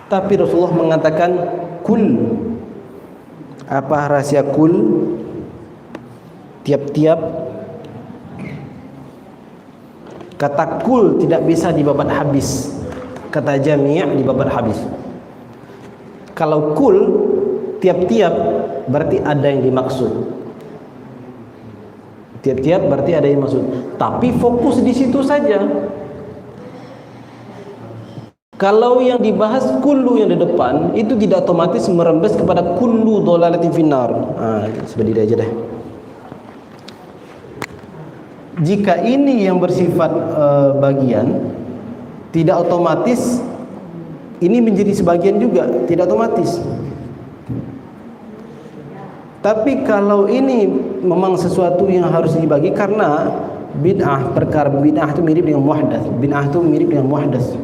Tapi Rasulullah mengatakan kul. Apa rahasia kul? Tiap-tiap kata kul tidak bisa dibabat habis. Kata jami' dibabat habis. Kalau kul tiap-tiap berarti ada yang dimaksud. Tiap-tiap berarti ada yang dimaksud. Tapi fokus di situ saja. Kalau yang dibahas kullu yang di depan itu tidak otomatis merembes kepada kullu dhalalatin finnar. Seperti itu aja deh. Jika ini yang bersifat bagian, tidak otomatis ini menjadi sebagian juga, tidak otomatis. Tapi kalau ini memang sesuatu yang harus dibagi, karena bid'ah, perkara bid'ah itu mirip dengan muhdats. Bid'ah itu mirip dengan muhdats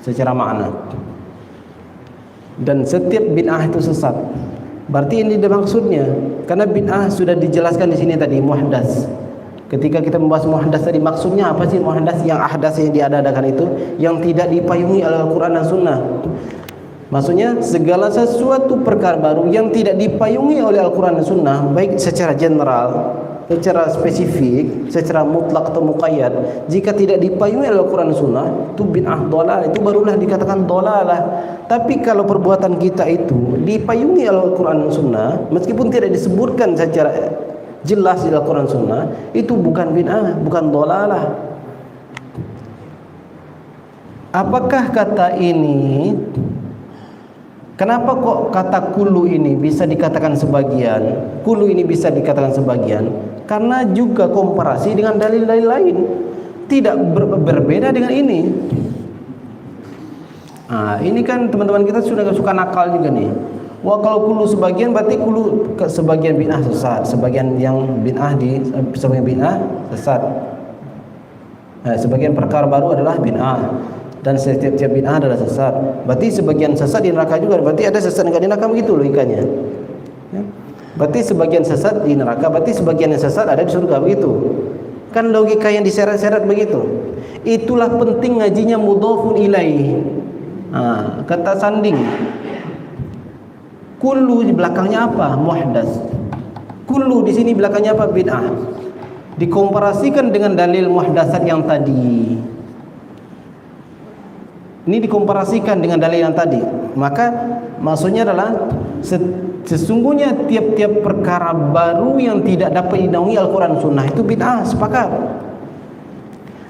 secara makna. Dan setiap bid'ah itu sesat. Berarti ini maksudnya, karena bid'ah sudah dijelaskan di sini tadi muhdats. Ketika kita membahas muhdats tadi, maksudnya apa sih muhdats? Yang ahdas yang diadakan itu, yang tidak dipayungi oleh Al-Quran dan Sunnah. Maksudnya segala sesuatu perkara baru yang tidak dipayungi oleh Al-Quran dan Sunnah, baik secara general, secara spesifik, secara mutlak atau muqayyad, jika tidak dipayungi oleh Al-Quran dan Sunnah, itu bid'ah dolalah, itu barulah dikatakan dolalah. Tapi kalau perbuatan kita itu dipayungi oleh Al-Quran dan Sunnah, meskipun tidak disebutkan secara jelas di Al-Quran dan Sunnah, itu bukan bid'ah, bukan dolalah. Apakah kata ini, kenapa kok kata kullu ini bisa dikatakan sebagian, kullu ini bisa dikatakan sebagian? Karena juga komparasi dengan dalil-dalil lain, tidak berbeda dengan ini. Nah, ini kan teman-teman kita sudah suka nakal juga nih. Wah, kalau kullu sebagian berarti kullu sebagian bid'ah sesat, sebagian yang bid'ah sebagian bid'ah sesat. Nah, sebagian perkara baru adalah bid'ah, dan setiap bid'ah adalah sesat. Berarti sebagian sesat di neraka juga. Berarti ada sesat enggak di neraka, begitu logikanya. Ya. Berarti sebagian sesat di neraka, berarti sebagian yang sesat ada di surga, begitu. Kan logika yang diseret-seret begitu. Itulah penting ngajinya mudhafun ilaih. Nah, kata sanding. Kullu di belakangnya apa? Muhdats. Kullu di sini belakangnya apa? Bid'ah. Dikomparasikan dengan dalil muhdatsat yang tadi. Ini dikomparasikan dengan dalil yang tadi. Maka maksudnya adalah sesungguhnya tiap-tiap perkara baru yang tidak dapat dinaungi Al-Quran Sunnah itu bid'ah, sepakat.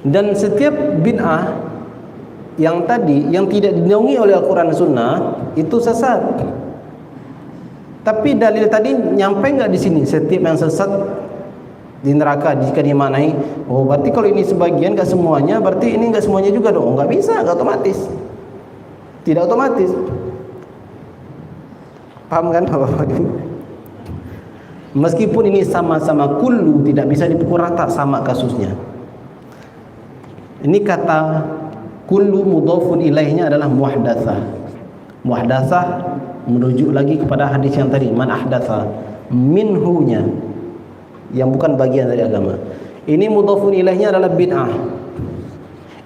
Dan setiap bid'ah yang tadi yang tidak dinaungi oleh Al-Quran Sunnah itu sesat. Tapi dalil tadi nyampe nggak di sini? Setiap yang sesat di neraka jika dimaknai, oh berarti kalau ini sebagian nggak semuanya, berarti ini nggak semuanya juga dong? Nggak bisa, nggak otomatis, tidak otomatis. Paham kan Bapak? Meskipun ini sama-sama kullu, tidak bisa dipukul rata sama kasusnya. Ini kata kullu mudhafun ilaihnya adalah muhdatsah. Muhdatsah merujuk lagi kepada hadis yang tadi, man ahdatsa, minhunya, yang bukan bagian dari agama. Ini mudhafun ilaihnya adalah bid'ah.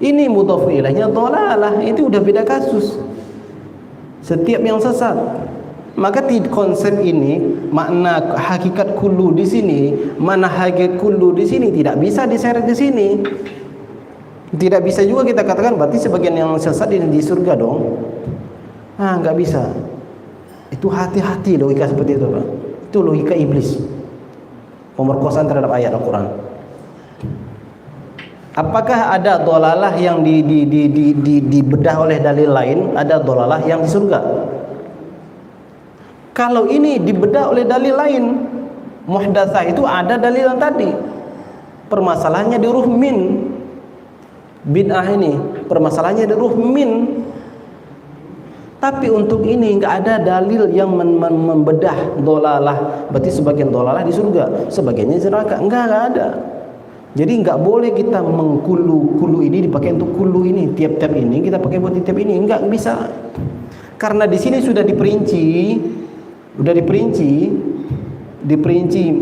Ini mudhafun ilaihnya dhalalah. Itu udah beda kasus. Setiap yang sesat. Maka konsep ini, makna hakikat kullu di sini, mana hakikat kullu di sini tidak bisa diseret di sini. Tidak bisa juga kita katakan berarti sebagian yang sesat di surga dong. Ah, nggak bisa. Itu hati-hati logika seperti itu, Pak. Itu logika iblis. Pemerkosaan terhadap ayat Al-Quran. Apakah ada dolalah yang dibedah oleh dalil lain? Ada dolalah yang di surga. Kalau ini dibedah oleh dalil lain, muhdatsah itu ada dalil yang tadi. Permasalahannya di ruh min. Bid'ah ini permasalahannya di ruh min. Tapi untuk ini enggak ada dalil yang membedah dolalah. Berarti sebagian dolalah di surga, sebagiannya di neraka. Enggak ada. Jadi enggak boleh kita mengkulu ini dipakai untuk kulu ini, tiap-tiap ini kita pakai buat tiap ini, enggak bisa. Karena di sini sudah diperinci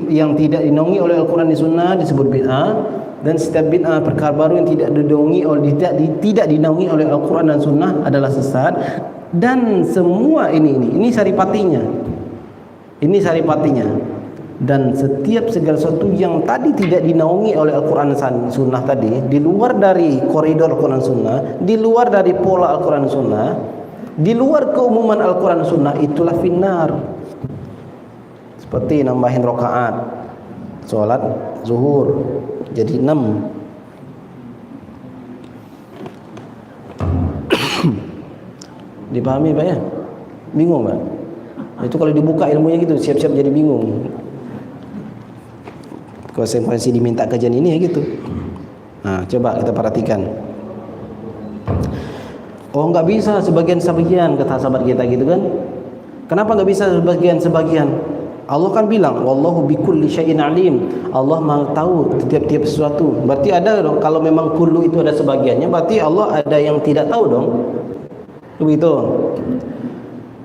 yang tidak dinaungi oleh Al-Quran dan Sunnah disebut bid'ah, dan setiap bid'ah perkara baru yang tidak dinaungi oleh tidak dinaungi oleh Al-Quran dan Sunnah adalah sesat. Dan semua ini saripatinya. Ini saripatinya. Dan setiap segala sesuatu yang tadi tidak dinaungi oleh Al-Quran dan Sunnah tadi, di luar dari koridor Al-Quran dan Sunnah, di luar dari pola Al-Quran dan Sunnah, di luar keumuman Al-Quran dan Sunnah, itulah finnar. Seperti nambahin rakaat sholat zuhur jadi 6. Dipahami Pak ya? Bingung Pak? Itu kalau dibuka ilmunya gitu, siap-siap jadi bingung. Konsekuensi diminta kajian ini ya gitu. Nah, coba kita perhatikan. Oh, nggak bisa sebagian kata sahabat kita gitu kan? Kenapa nggak bisa sebagian? Allah kan bilang wallahu bikulli syai'in alim. Allah Maha tahu tiap-tiap sesuatu. Berarti ada dong, kalau memang kullu itu ada sebagiannya, berarti Allah ada yang tidak tahu dong. Begitu.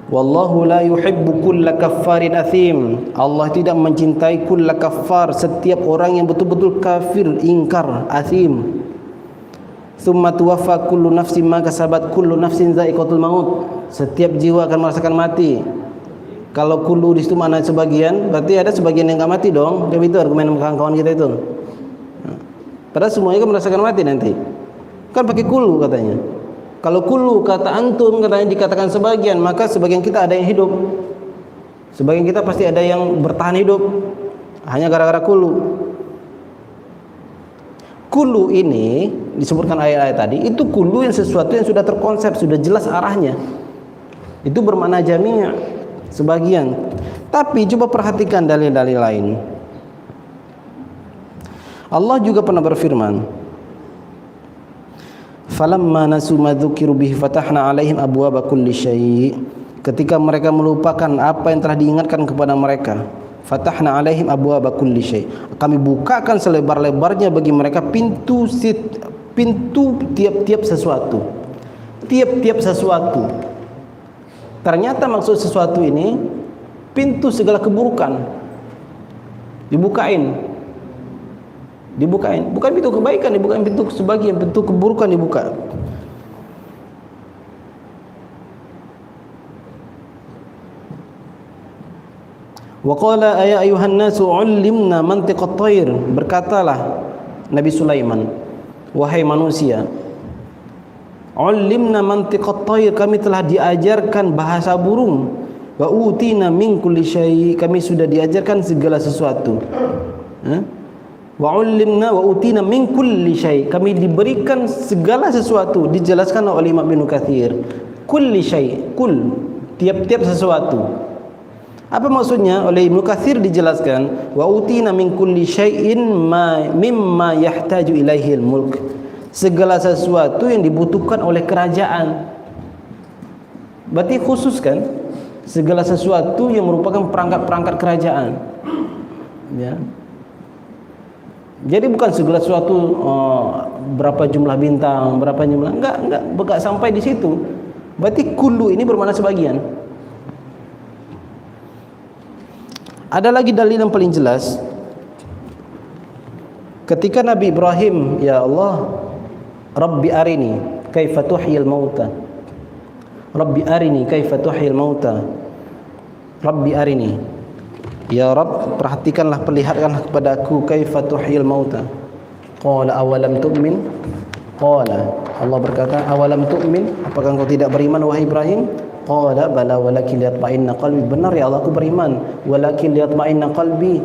Wallahu la yuhibbu kulla kaffarin athim. Allah tidak mencintai kulla kaffar, setiap orang yang betul-betul kafir, ingkar, athim. Tsumma tuwaffa kullu nafsin ma kasabat, kullu nafsin dha'iqatul maut. Setiap jiwa akan merasakan mati. Kalau kullu di situ mana sebagian, berarti ada sebagian yang enggak mati dong. Kayak itu argumen kawan-kawan kita itu. Padahal semuanya kan merasakan mati nanti. Kan pakai kullu katanya. Kalau kullu kata antum katanya dikatakan sebagian, maka sebagian kita ada yang hidup. Sebagian kita pasti ada yang bertahan hidup hanya gara-gara kullu. Kullu ini disebutkan ayat-ayat tadi, itu kullu yang sesuatu yang sudah terkonsep, sudah jelas arahnya. Itu bermakna jami', sebagian. Tapi coba perhatikan dalil-dalil lain. Allah juga pernah berfirman, falamma nasu ma dzukiru bihi fatahna 'alaihim abwaaba kulli syai'. Ketika mereka melupakan apa yang telah diingatkan kepada mereka, fatahna 'alaihim abwaaba kulli syai'. Kami bukakan selebar-lebarnya bagi mereka pintu tiap-tiap sesuatu. Tiap-tiap sesuatu. Ternyata maksud sesuatu ini pintu segala keburukan. Dibukain, bukan pintu kebaikan, dibukain pintu sebagian, pintu keburukan dibuka. Wa qala ya ayuhan nasu 'allimna mantiqat thair. Berkatalah Nabi Sulaiman, wahai manusia, 'allimna mantiqat thair, kami telah diajarkan bahasa burung. Wa utina min kulli syai', kami sudah diajarkan segala sesuatu. Wa 'allimna wa utina min kulli syai', kami diberikan segala sesuatu. Dijelaskan oleh Imam Ibnu Katsir, kulli syai', kul, tiap-tiap sesuatu. Apa maksudnya? Oleh Ibnu Katsir dijelaskan, wa utina min kulli syai'in mimma yahtaju ilaihi al-mulk, segala sesuatu yang dibutuhkan oleh kerajaan. Berarti khusus kan? Segala sesuatu yang merupakan perangkat-perangkat kerajaan. Ya. Jadi bukan segala sesuatu berapa jumlah bintang, berapa jumlah, enggak sampai di situ. Berarti kullu ini bermakna sebagian. Ada lagi dalil yang paling jelas. Ketika Nabi Ibrahim, ya Allah, Rabbi arini kaifa tuhyil mauta. Rabbi arini kaifa tuhyil mauta. Rabbi arini. Ya Rabb, perhatikanlah, perlihatkanlah kepada aku kaifa tuhyil mauta. Qala awalam tu'min? Qala, Allah berkata, awalam tu'min? Apakah engkau tidak beriman wahai Ibrahim? Qala bala walakin liyatma'inna qalbi. Benar ya Allah, aku beriman. Walakin liyatma'inna qalbi.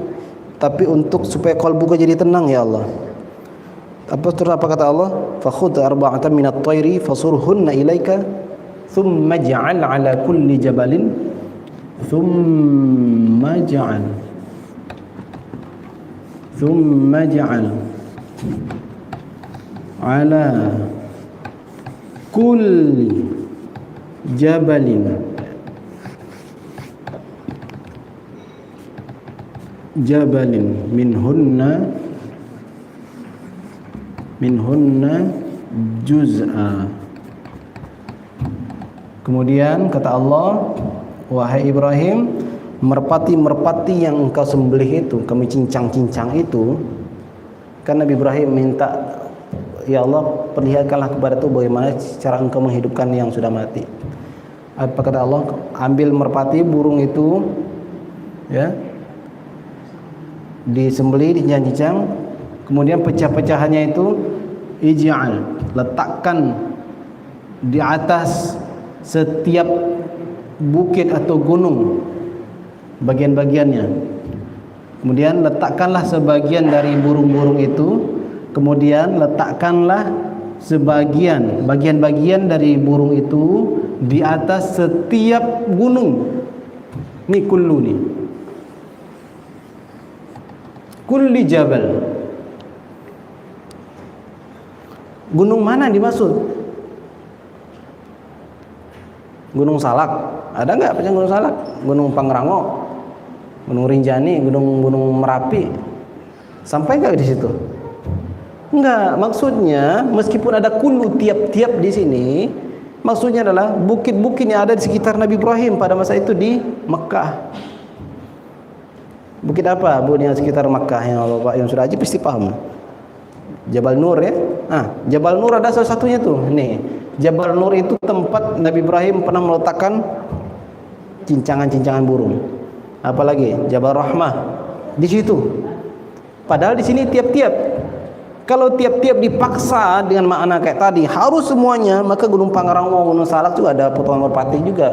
Tapi untuk supaya qalbuku jadi tenang ya Allah. Apa kata Allah? Fakhudh arba'atan minat tayri fasurhunna ilaika thumma ja'al ala kulli jabalin ثم جعل على كل جبل منهن جزءا. Kemudian kata Allah, wahai Ibrahim, merpati-merpati yang engkau sembelih itu, kami cincang-cincang itu, kan Nabi Ibrahim minta, ya Allah, perlihatkanlah kepada itu bagaimana cara engkau menghidupkan yang sudah mati. Apa kata Allah? Ambil merpati, burung itu, ya, disembelih, dicincang-cincang, kemudian pecah-pecahannya itu ij'al, letakkan di atas setiap bukit atau gunung bagian-bagiannya. Kemudian letakkanlah sebagian dari burung-burung itu, kemudian letakkanlah bagian-bagian dari burung itu di atas setiap gunung. Ini kullu nih. Kulli jabal. Gunung mana dimaksud? Gunung Salak. Ada enggak pecah Gunung Salak? Gunung Pangrango. Gunung Rinjani, Gunung Merapi, sampai nggak di situ? Enggak, maksudnya meskipun ada kullu tiap-tiap di sini, maksudnya adalah bukit-bukit yang ada di sekitar Nabi Ibrahim pada masa itu di Mekah. Bukit apa? Bukit yang sekitar Mekah yang Bapak yang sudah haji pasti paham. Jabal Nur ya. Jabal Nur ada salah satunya tuh. Nih, Jabal Nur itu tempat Nabi Ibrahim pernah meletakkan cincangan-cincangan burung. Apalagi Jabal Rahmah di situ. Padahal di sini tiap-tiap. Kalau tiap-tiap dipaksa dengan makna kayak tadi harus semuanya, maka Gunung Pangrango, Gunung Salak juga ada potongan merpati juga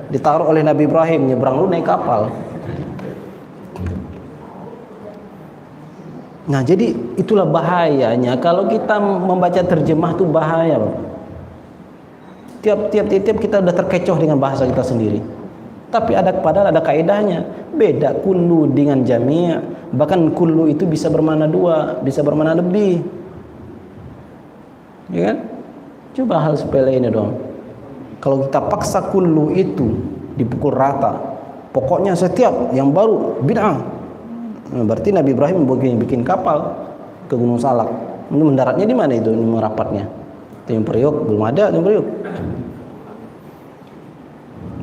ditaruh oleh Nabi Ibrahim, nyebrang lu naik kapal. Nah, jadi itulah bahayanya kalau kita membaca terjemah tuh bahaya. Tiap-tiap kita udah terkecoh dengan bahasa kita sendiri. Tapi padahal ada kaidahnya. Beda kullu dengan jami'. Bahkan kullu itu bisa bermakna dua, bisa bermakna lebih. Ya kan? Coba hal sepele ini dong. Kalau kita paksa kullu itu dipukul rata, pokoknya setiap yang baru bid'ah. Nah, berarti Nabi Ibrahim bikin kapal ke Gunung Salak. Ini mendaratnya di mana itu? Merapatnya. Tanjung Priok belum ada, Tanjung Priok.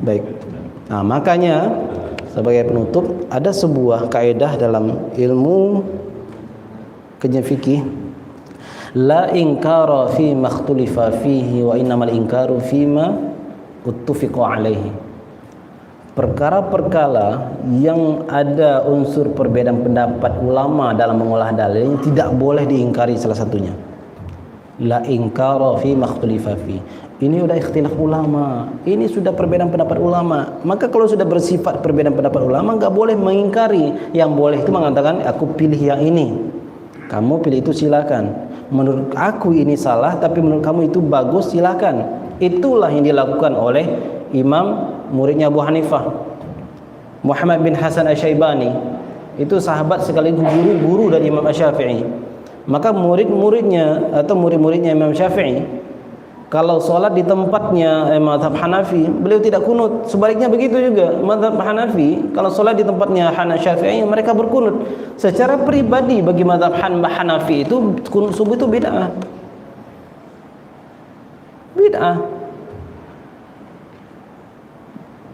Baik. Nah, makanya sebagai penutup ada sebuah kaidah dalam ilmu kajian fikih, la inkara fi ma ikhtulifa fihi wa innamal inkaru fi ma uttufiqa alaihi. Perkara-perkara yang ada unsur perbedaan pendapat ulama dalam mengolah dalil tidak boleh diingkari salah satunya. La inkara fi ma ikhtulifa fihi. Ini sudah ikhtilaf ulama, ini sudah perbedaan pendapat ulama. Maka kalau sudah bersifat perbedaan pendapat ulama, nggak boleh mengingkari. Yang boleh itu mengatakan, aku pilih yang ini, kamu pilih itu silakan. Menurut aku ini salah, tapi menurut kamu itu bagus, silakan. Itulah yang dilakukan oleh imam muridnya Abu Hanifah, Muhammad bin Hasan Asy-Syaibani. Itu sahabat sekaligus guru dari Imam Asy-Syafi'i. Maka murid-muridnya atau murid-muridnya Imam Syafi'i, kalau sholat di tempatnya mazhab Hanafi, beliau tidak kunut. Sebaliknya begitu juga mazhab Hanafi, kalau sholat di tempatnya Syafi'i, mereka berkunut. Secara pribadi bagi mazhab Hanafi itu kunut subuh itu bid'ah. Bid'ah.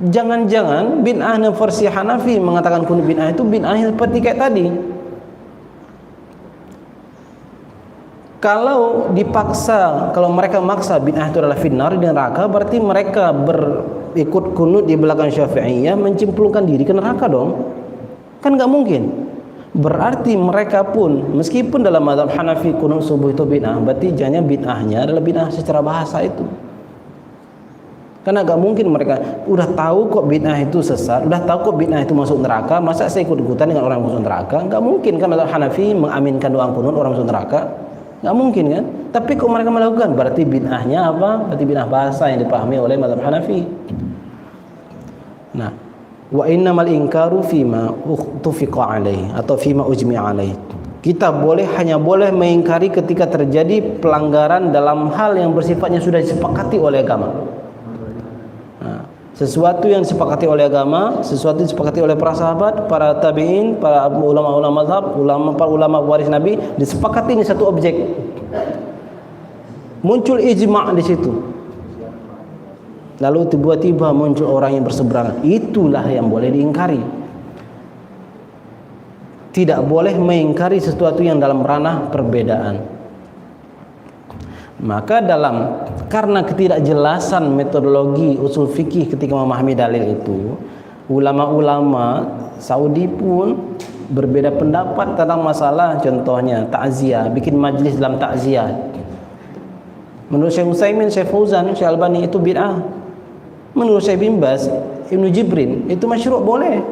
Jangan-jangan bid'ahnya versi Hanafi mengatakan kunut bid'ah itu bid'ah seperti kayak tadi. Kalau dipaksa, kalau mereka maksa bid'ah itu adalah finnar di neraka, berarti mereka berikut kunut di belakang Syafi'iyah mencemplungkan diri ke neraka dong. Kan nggak mungkin. Berarti mereka pun meskipun dalam mazhab Hanafi kunut subuh itu bid'ah, berarti jangan bid'ahnya adalah bid'ah secara bahasa itu. Karena nggak mungkin mereka udah tahu kok bid'ah itu sesat, udah tahu kok bid'ah itu masuk neraka, masa saya ikut-ikutan dengan orang masuk neraka? Nggak mungkin kan mazhab Hanafi mengaminkan doa kunut orang masuk neraka. Nggak mungkin kan? Tapi kok mereka melakukan? Berarti bid'ahnya apa? Berarti bid'ah bahasa yang dipahami oleh mazhab Hanafi. Nah, wa innamal inkaru fima ukhtufiqa alaihi atau fima ujmi'a alaihi. Kita hanya boleh mengingkari ketika terjadi pelanggaran dalam hal yang bersifatnya sudah disepakati oleh agama. Sesuatu yang disepakati oleh agama, sesuatu yang disepakati oleh para sahabat, para tabi'in, para ulama-ulama mazhab, para ulama waris Nabi, disepakati ini satu objek. Muncul ijma' di situ. Lalu tiba-tiba muncul orang yang berseberangan. Itulah yang boleh diingkari. Tidak boleh mengingkari sesuatu yang dalam ranah perbedaan. Maka karena ketidakjelasan metodologi usul fikih ketika memahami dalil itu, ulama-ulama Saudi pun berbeda pendapat tentang masalah, contohnya takziah, bikin majlis dalam takziah. Menurut Syekh Utsaimin, Syekh Fauzan, Syekh Albani itu bid'ah. Menurut Syekh bin Baz, Ibnu Jibrin itu masyru' boleh.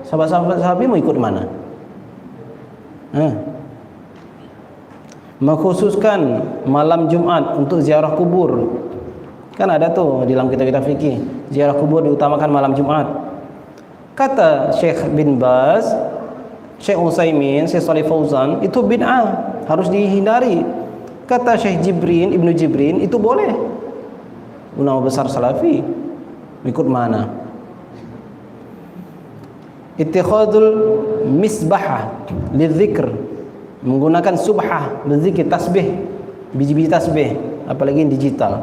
Sahabat-sahabat mau ikut mana? Mengkhususkan malam Jumat untuk ziarah kubur. Kan ada tuh di dalam kitab-kitab fikih, ziarah kubur diutamakan malam Jumat. Kata Syekh bin Baz, Syekh Utsaimin, Syekh Shalih Fauzan, itu bid'ah, harus dihindari. Kata Syekh Jibrin, Ibnu Jibrin, itu boleh. Ulama besar Salafi ikut mana? Ittikhadul misbah lidzikr, menggunakan subhah lidzikir, tasbih, biji-biji tasbih, apalagi yang digital.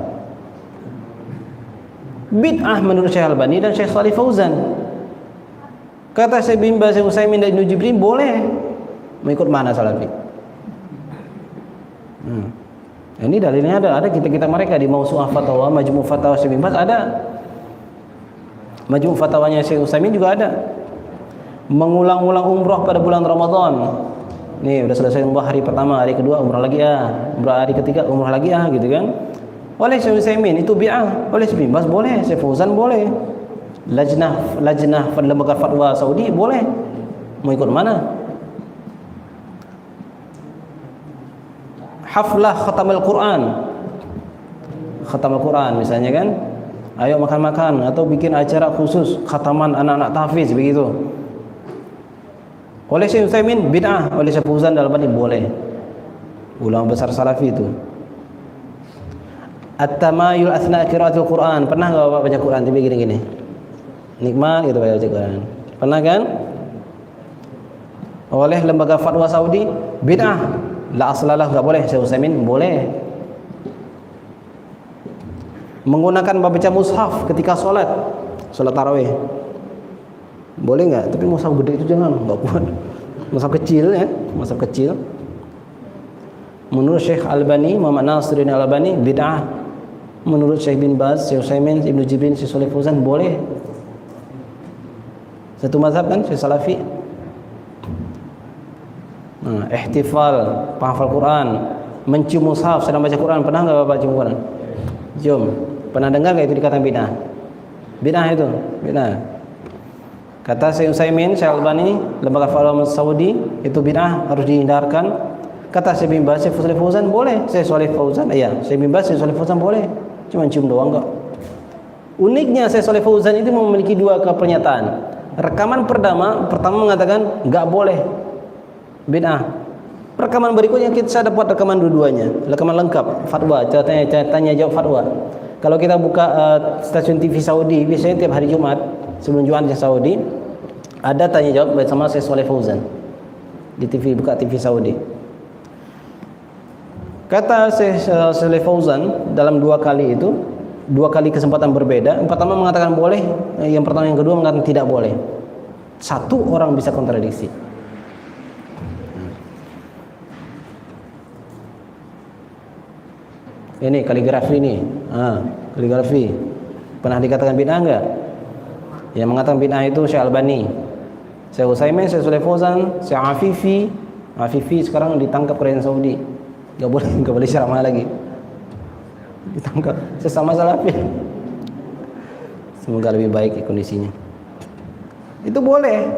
Bid'ah menurut Syekh Albani dan Syekh Shalih Fauzan. Kata Syekh bin Baz, Syekh Utsaimin dan Ibnu Jibrin boleh. Mengikut mana Salafi? Ini dalilnya ada kita mereka di Mausu'ah Fatawa, Majmu' Fatawa Syekh bin Baz ada. Majmu' Fatawanya Syekh Utsaimin juga ada. Mengulang-ulang umrah pada bulan Ramadan. Nih udah selesai umrah hari pertama, hari kedua umrah lagi umrah hari ketiga umrah lagi gitu kan. Oleh Syekh Utsaimin itu bid'ah, oleh Syekh bin Baz boleh, Syekh Fauzan boleh. Lajnah lembaga fatwa Saudi boleh. Mau ikut mana? Haflah khatamul Quran. Khatamul Quran misalnya kan. Ayo makan-makan atau bikin acara khusus khataman anak-anak tahfiz begitu. Oleh Syekh Utsaimin bid'ah, oleh Syekh Fauzan dan Albani boleh. Ulama besar Salafi itu. At-tamayul athna qiraatul Quran. Pernah enggak Bapak baca Quran tiba gini-gini? Nikmat gitu baca Quran. Pernah kan? Oleh lembaga fatwa Saudi bid'ah. La aslalah enggak boleh, Syekh Utsaimin boleh. Menggunakan baca mushaf ketika salat tarawih. Boleh enggak? Tapi mushaf gede itu jangan, enggak kuat. Mushaf kecil ya, mushaf kecil. Menurut Syekh Albani, Muhammad Nasiruddin Albani bid'ah. Menurut Syekh bin Baz, Syekh Utsaimin, Ibnu Jibrin, Syekh Shalih Fauzan boleh. Satu mazhab kan, Syekh Salafi. Ihtifal, penghafal Quran, mencium mushaf sedang baca Quran, pernah enggak Bapak cium Quran? Cium. Pernah dengar enggak itu dikatakan bid'ah? Bid'ah itu, bid'ah. Kata Syekh Utsaimin, Syekh Albani, lembaga fatwa Saudi itu bid'ah, harus dihindarkan. Kata Syekh bin Baz, Syekh Shalih Fauzan boleh. Syekh Shalih Fauzan, Syekh bin Baz, Syekh Shalih Fauzan boleh. Cuma cium doang enggak. Uniknya Syekh Shalih Fauzan itu memiliki dua pernyataan. Rekaman pertama mengatakan enggak boleh bid'ah. Rekaman berikutnya kita dapat rekaman dua-duanya, rekaman lengkap fatwa, tanya jawab fatwa. Kalau kita buka stasiun TV Saudi, biasanya tiap hari Jumat sebelum Jumat di Saudi ada tanya jawab bersama Syekh Shalih Fauzan di TV, buka TV Saudi. Kata Syekh Shalih Fauzan dalam dua kali kesempatan berbeda. Yang pertama mengatakan boleh, yang pertama yang kedua mengatakan tidak boleh. Satu orang bisa kontradiksi. Ini kaligrafi nih, kaligrafi. Pernah dikatakan bid'ah enggak? Yang mengatakan bid'ah itu Syekh Albani, Syekh Utsaimin, Syekh Shalih Fauzan, Syekh Afifi sekarang ditangkap Kerajaan Saudi. Enggak boleh ceramah lagi. Ditangkap sesama Salafi. Semoga lebih baik kondisinya. Itu boleh.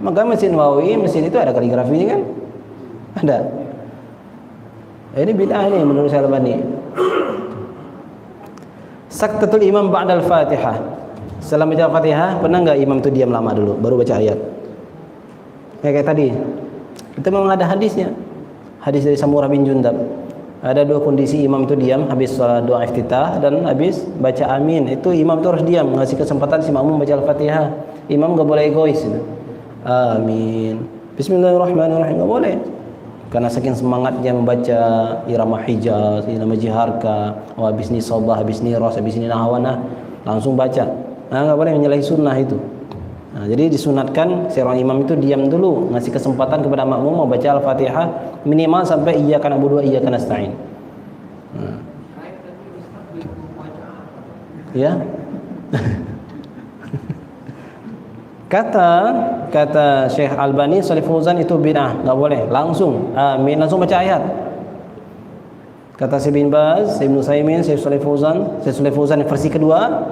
Maka mesin Wawi, mesin itu ada kaligrafinya kan? Ada. Ini bid'ah ini menurut Syekh Albani. Saktatul imam ba'dal Fatihah. Setelah baca Fatihah, pernah enggak imam itu diam lama dulu baru baca ayat? Kayak tadi. Itu memang ada hadisnya. Hadis dari Samurah bin Jundab. Ada dua kondisi imam itu diam habis doa iftitah dan habis baca amin. Itu imam itu harus diam, ngasih kesempatan si makmum baca Al-Fatihah. Imam enggak boleh egois itu. Amin. Bismillahirrahmanirrahim, enggak boleh. Karena saking semangatnya membaca irama Hijaz, irama Jiharka, habis ni Sabah, habis ni Ras, habis ni Nahawanah, langsung baca. Enggak boleh menyalahi sunnah itu. Jadi disunatkan seorang imam itu diam dulu, ngasih kesempatan kepada makmum membaca Al-Fatihah minimal sampai iyyaka na'budu wa iyyaka nasta'in. Ya. Kata Syekh Albani, Shalih Fauzan itu bid'ah, enggak boleh. Langsung amin, langsung baca ayat. Kata Syekh bin Baz, Ibnu Utsaimin, Syekh Shalih Fauzan versi kedua.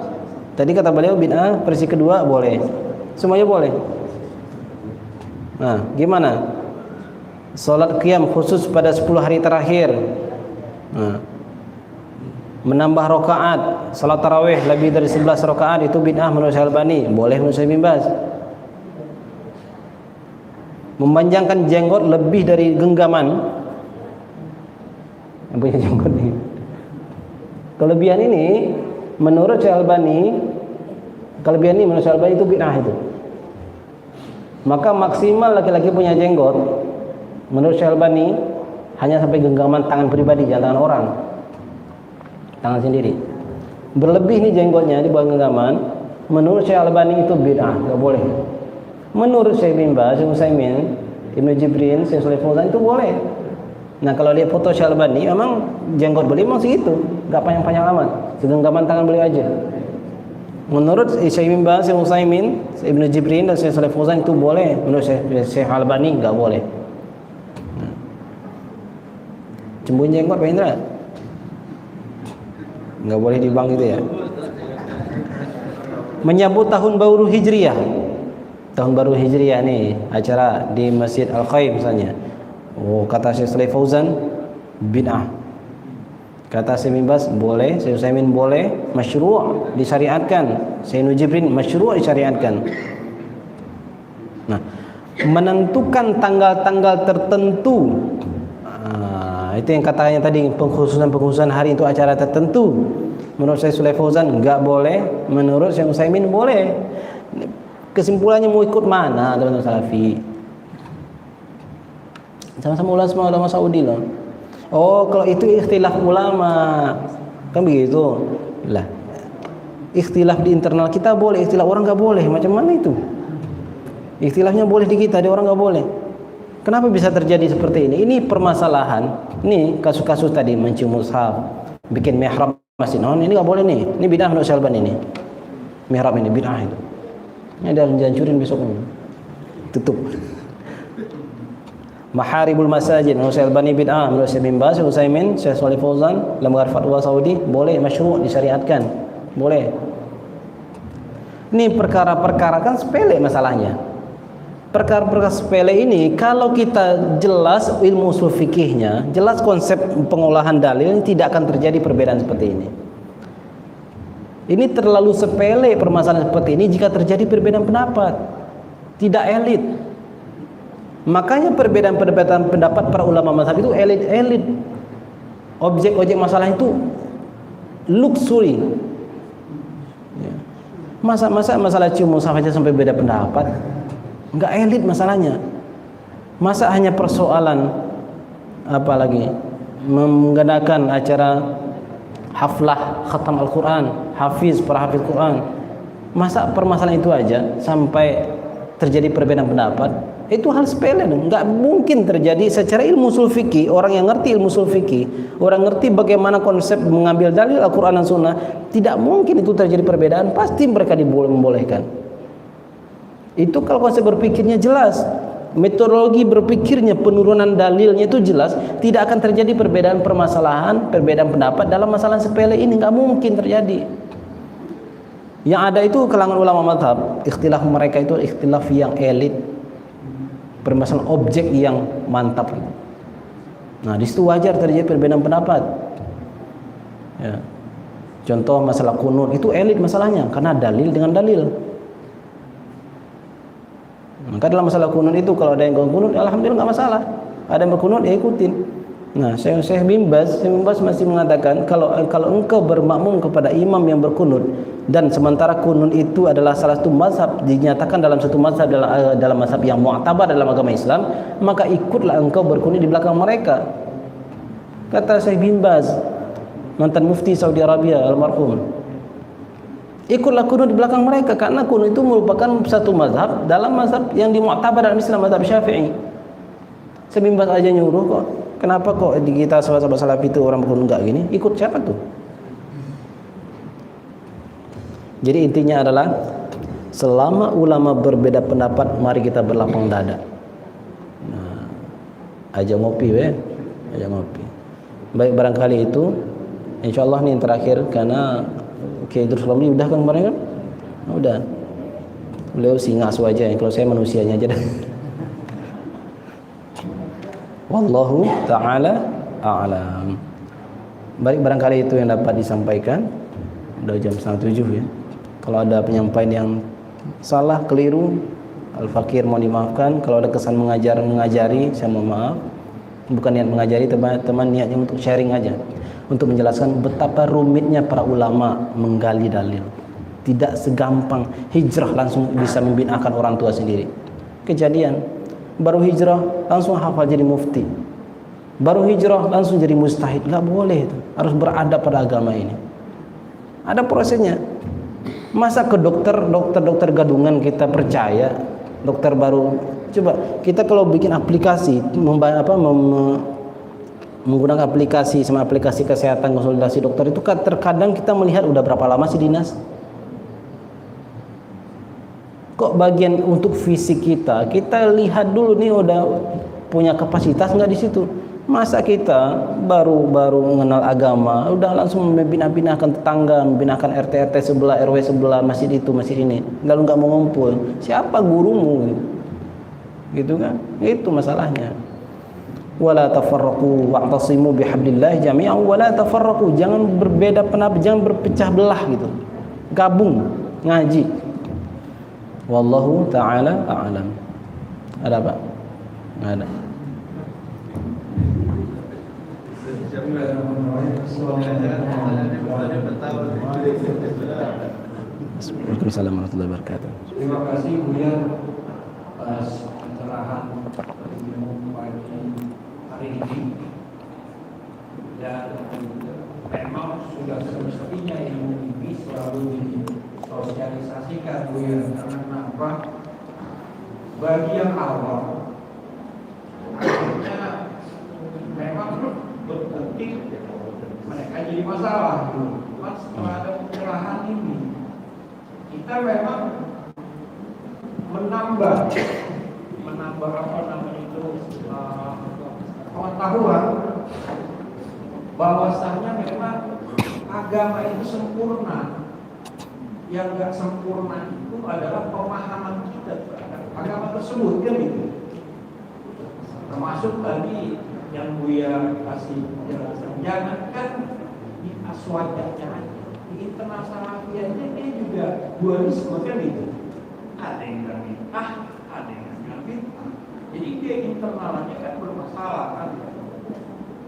Tadi kata beliau bid'ah, versi kedua boleh. Semuanya boleh. Nah, gimana? Salat qiyam khusus pada 10 hari terakhir. Menambah rakaat, salat tarawih lebih dari 11 rakaat itu bid'ah menurut Syekh Albani, boleh menurut Syekh bin Baz. Memanjangkan jenggot lebih dari genggaman. Yang punya jenggot ini. Kelebihan ini menurut Syekh Albani, menurut Syekh Albani itu bid'ah itu. Maka maksimal laki-laki punya jenggot menurut Syekh Albani hanya sampai genggaman tangan pribadi, jangan tangan orang, tangan sendiri. Berlebih nih jenggotnya di bawah genggaman, menurut Syekh Albani itu bid'ah, nggak boleh. Menurut Syekh bin Baz, Syekh Utsaimin, Ibnu Jibrin, Syekh Shalih Fauzan itu boleh. Nah kalau lihat foto Syekh Albani, memang jenggot beliau memang segitu, nggak panjang-panjang amat, segenggaman tangan beliau aja. Menurut Syekh bin Baz, Syekh Utsaimin, Ibnu Jibrin dan Syekh Shalih Fauzan itu boleh. Menurut Syekh Albani nggak boleh. Cembun jenggot Pak Indra, nggak boleh di bank gitu ya. Menyambut tahun baru Hijriyah, tahun baru Hijriyah nih acara di Masjid Al-Khair misalnya. Oh, kata Syekh Shalih Fauzan bid'ah. Kata Syekh bin Baz boleh, Syekh Utsaimin boleh, masyru' disyariatkan. Syekh Ibnu Jibrin masyru' disyariatkan. Nah, menentukan tanggal-tanggal tertentu, itu yang katanya tadi pengkhususan hari itu acara tertentu. Menurut Syekh Shalih Fauzan enggak boleh, menurut Syekh Utsaimin boleh. Kesimpulannya mau ikut mana teman-teman Salafi? Sama-sama ulama Saudi loh. Oh, kalau itu ikhtilaf ulama, kan begitu lah. Ikhtilaf di internal kita boleh, ikhtilaf orang nggak boleh. Macam mana itu? Ikhtilafnya boleh di kita, di orang nggak boleh. Kenapa bisa terjadi seperti ini? Ini permasalahan. Ini kasus-kasus tadi mencium mushaf, bikin mihrab masjid. Oh, ini nggak boleh nih. Ini bid'ah menurut Syekh Albani ini. Mihrab ini bid'ah itu. Ini ada jancurin besok ini. Tutup. Maharibul masajid menurut Syekh Albani bid'ah, menurut Syekh bin Baz, Syekh Utsaimin, Syekh Shalih Fauzan, lembaga fatwa Saudi boleh, masyru' disyariatkan, boleh. Ini perkara-perkara kan sepele masalahnya. Perkara-perkara sepele ini kalau kita jelas ilmu usul fikihnya, jelas konsep pengolahan dalil, tidak akan terjadi perbedaan seperti ini. Ini terlalu sepele permasalahan seperti ini jika terjadi perbedaan pendapat, tidak elit. Makanya perbedaan pendapat para ulama mazhab itu elit-elit. Objek-objek masalah itu luxury. Masa masalah cium mushaf aja sampai beda pendapat? Enggak elit masalahnya. Masa hanya persoalan apa lagi? Mengadakan acara haflah khatam Al-Quran, para hafiz Quran. Masa permasalahan itu aja sampai terjadi perbedaan pendapat? Itu hal sepele dong. Nggak mungkin terjadi secara ilmu usul fikih. Orang yang ngerti ilmu usul fikih, orang ngerti bagaimana konsep mengambil dalil Al-Quran dan Sunnah, tidak mungkin itu terjadi perbedaan. Pasti mereka membolehkan. Itu kalau konsep berpikirnya jelas, metodologi berpikirnya, penurunan dalilnya itu jelas, tidak akan terjadi perbedaan permasalahan, perbedaan pendapat dalam masalah sepele ini. Nggak mungkin terjadi. Yang ada itu kalangan ulama mazhab, ikhtilaf mereka itu ikhtilaf yang elit, permasalahan objek yang mantap gitu. Nah, di situ wajar terjadi perbedaan pendapat. Ya. Contoh masalah kunut itu elit masalahnya karena dalil dengan dalil. Maka dalam masalah kunut itu kalau ada yang kunut, alhamdulillah nggak masalah. Ada yang berkunut ya ikutin. Nah, Syekh bin Baz masih mengatakan kalau engkau bermakmum kepada imam yang berkunut dan sementara kunut itu adalah salah satu mazhab dinyatakan dalam satu mazhab dalam mazhab yang mu'tabar dalam agama Islam, maka ikutlah engkau berkunut di belakang mereka. Kata Syekh bin Baz, mantan mufti Saudi Arabia almarhum, ikutlah kunut di belakang mereka karena kunut itu merupakan satu mazhab dalam mazhab yang dimu'tabar dalam Islam, mazhab Syafi'i. Syekh bin Baz aja nyuruh kok. Kenapa kok di kita sahabat-sahabat salaf itu orang berkunut enggak gini? Ikut siapa tuh? Jadi intinya adalah selama ulama berbeda pendapat, mari kita berlapang dada. Nah, ajak ngopi ajak ngopi. Baik, barangkali itu insyaallah nih yang terakhir karena Kiai Idrus Ramli udah kan kemarin kan? Udah. Beliau singa aja, kalau saya manusianya aja dah. Wallahu ta'ala a'lam. Baik, barangkali itu yang dapat disampaikan. Udah jam 6:30 ya. Kalau ada penyampaian yang salah, keliru, Al-Fakir mau dimaafkan. Kalau ada kesan mengajari, saya mohon maaf. Bukan niat mengajari, teman-teman niatnya untuk sharing aja, untuk menjelaskan betapa rumitnya para ulama menggali dalil. Tidak segampang hijrah langsung bisa membinakan orang tua sendiri. kejadian. Baru hijrah langsung hafal jadi mufti. Baru hijrah langsung jadi mustahid. Nggak boleh itu. Harus beradab pada agama ini. Ada prosesnya. Masa ke dokter gadungan kita percaya, dokter baru. Coba kita kalau bikin aplikasi menggunakan aplikasi sama aplikasi kesehatan konsultasi dokter itu terkadang kita melihat udah berapa lama sih dinas. Kok bagian untuk fisik kita lihat dulu nih udah punya kapasitas nggak di situ. Masa kita baru mengenal agama udah langsung membina-binakan tetangga, membinakan RT sebelah, RW sebelah, masjid itu, masjid ini, lalu nggak mau ngumpul. Siapa gurumu? Gitu kan? Itu masalahnya. Wala tafarraqu wa'tasimu bihablillah jami'an wala tafarraqu. Jangan berbeda pendapat, jangan berpecah belah gitu. Gabung ngaji. Wallahu ta'ala a'lam. Ada apa? Nggak ada. Waalaikumsalam warahmatullahi wabarakatuh. Terima kasih Buya atas pencerahan ilmu pagi hari ini. Dan memang sudah semestinya ilmu ini selalu disosialisasikan Buya, karena kenapa? Bagi yang awam akhirnya memang berpenting mereka jadi masalah. Cuma setelah ada pencerahan ini kita memang menambah apa namanya itu pengetahuan bahwasanya memang agama itu sempurna. Yang nggak sempurna itu adalah pemahaman kita terhadap agama tersebut, kan itu. Termasuk tadi yang Buya kasih penjelasan, jangankan di aswadanya, di internasionalnya dia juga dualisme, kan itu. Ada yang bid'ah, ada yang bid'ah. Jadi dia internalnya kan bermasalah kan.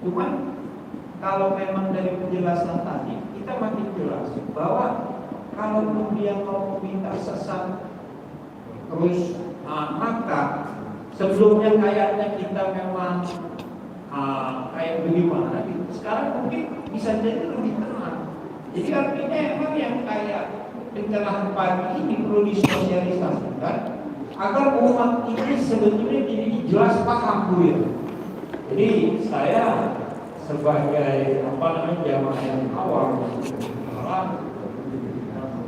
Cuman kalau memang dari penjelasan tadi kita makin jelas bahwa kalau dia mau meminta sesat terus maka sebelumnya kayaknya kita memang kayak bagaimana gitu. Sekarang mungkin bisa jadi lebih tenang. Jadi artinya emang yang kayak pencerahan pagi ini perlu disosialisasikan agar umat ini sebetulnya jadi jelas paham Bu ya. Jadi saya sebagai jamaah yang awam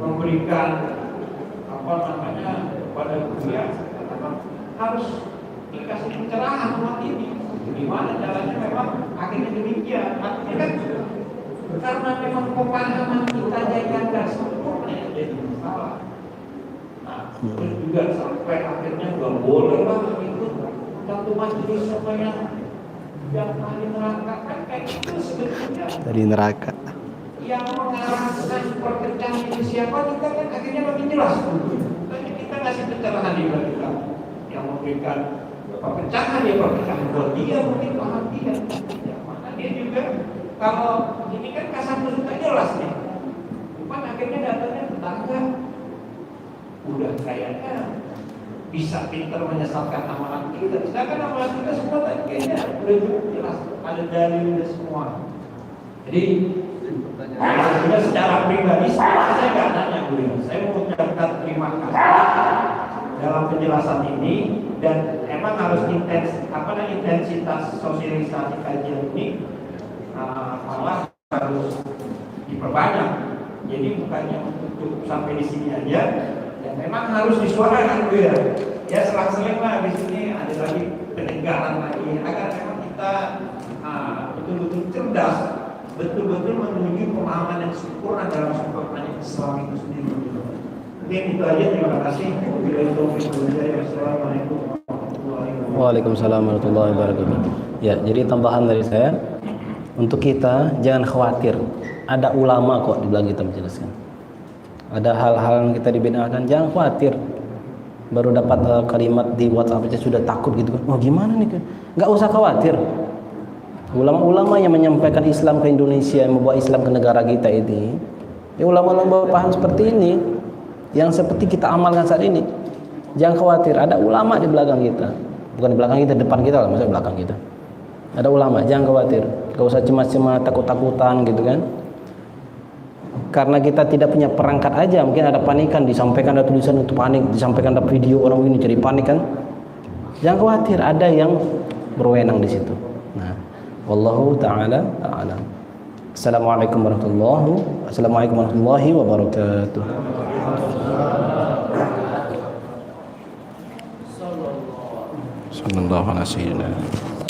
memberikan kepada Buya harus dikasih pencerahan umat ini. Gimana caranya memang akhirnya demikian. Artinya kan karena memang pemahaman kita yang nggak sempurna yang jadi masalah. Nah, terus juga sampai akhirnya nggak boleh lah itu satu majelis sama yang ahli neraka kan kayak itu sebetulnya. Dari neraka. Yang mengarahkan perpecahan itu siapa kita kan akhirnya lebih jelas. Tadi kita ngasih pencerahan di kita yang memberikan perpecahan ya perpecahan buat dia mungkin paham dia. Ya, maka dia juga kalau ini kan kasar tak jelas nih. Cuman akhirnya datanya tetangga udah kayaknya bisa pintar menyesatkan amalan kita. Sedangkan amalan kita semua tadi kayaknya udah jelas ada dalilnya semua. Jadi sudah secara pribadi saya nggak nanya Bu, saya mengucapkan terima kasih dalam penjelasan ini dan emang harus intensitas sosialisasi kajian ini malah harus diperbanyak. Jadi bukannya cukup sampai di sini aja, dan memang harus disuarakan Bu ya. Ya selang-seling lah di sini ada lagi peninggalan lagi agar memang kita betul-betul cerdas, betul-betul menuju pemahaman yang sempurna dalam sempurna Islam itu sendiri. Mungkin itu aja, terima kasih. Assalamualaikum warahmatullahi wabarakatuh. Waalaikumsalam warahmatullahi wabarakatuh. Ya, jadi tambahan dari saya, untuk kita jangan khawatir. Ada ulama kok di belakang kita menjelaskan. Ada hal-hal yang kita dibenarkan, jangan khawatir. Baru dapat kalimat di WhatsApp aja sudah takut gitu kan. Oh gimana nih? Nggak usah khawatir. Ulama-ulama yang menyampaikan Islam ke Indonesia, yang membawa Islam ke negara kita ini, ya ulama-ulama paham seperti ini, yang seperti kita amalkan saat ini. Jangan khawatir, ada ulama di belakang kita. Bukan di belakang kita, depan kita lah, maksudnya belakang kita. Ada ulama, jangan khawatir. Gak usah cemas-cemas, takut-takutan gitu kan. Karena kita tidak punya perangkat aja, mungkin ada panikan, disampaikan ada tulisan untuk panik, disampaikan ada video orang ini jadi panik kan. Jangan khawatir, ada yang berwenang di situ. Nah, wallahu taala a'lam. Assalamualaikum warahmatullahi wabarakatuh. Sallallahu alaihi wasallam.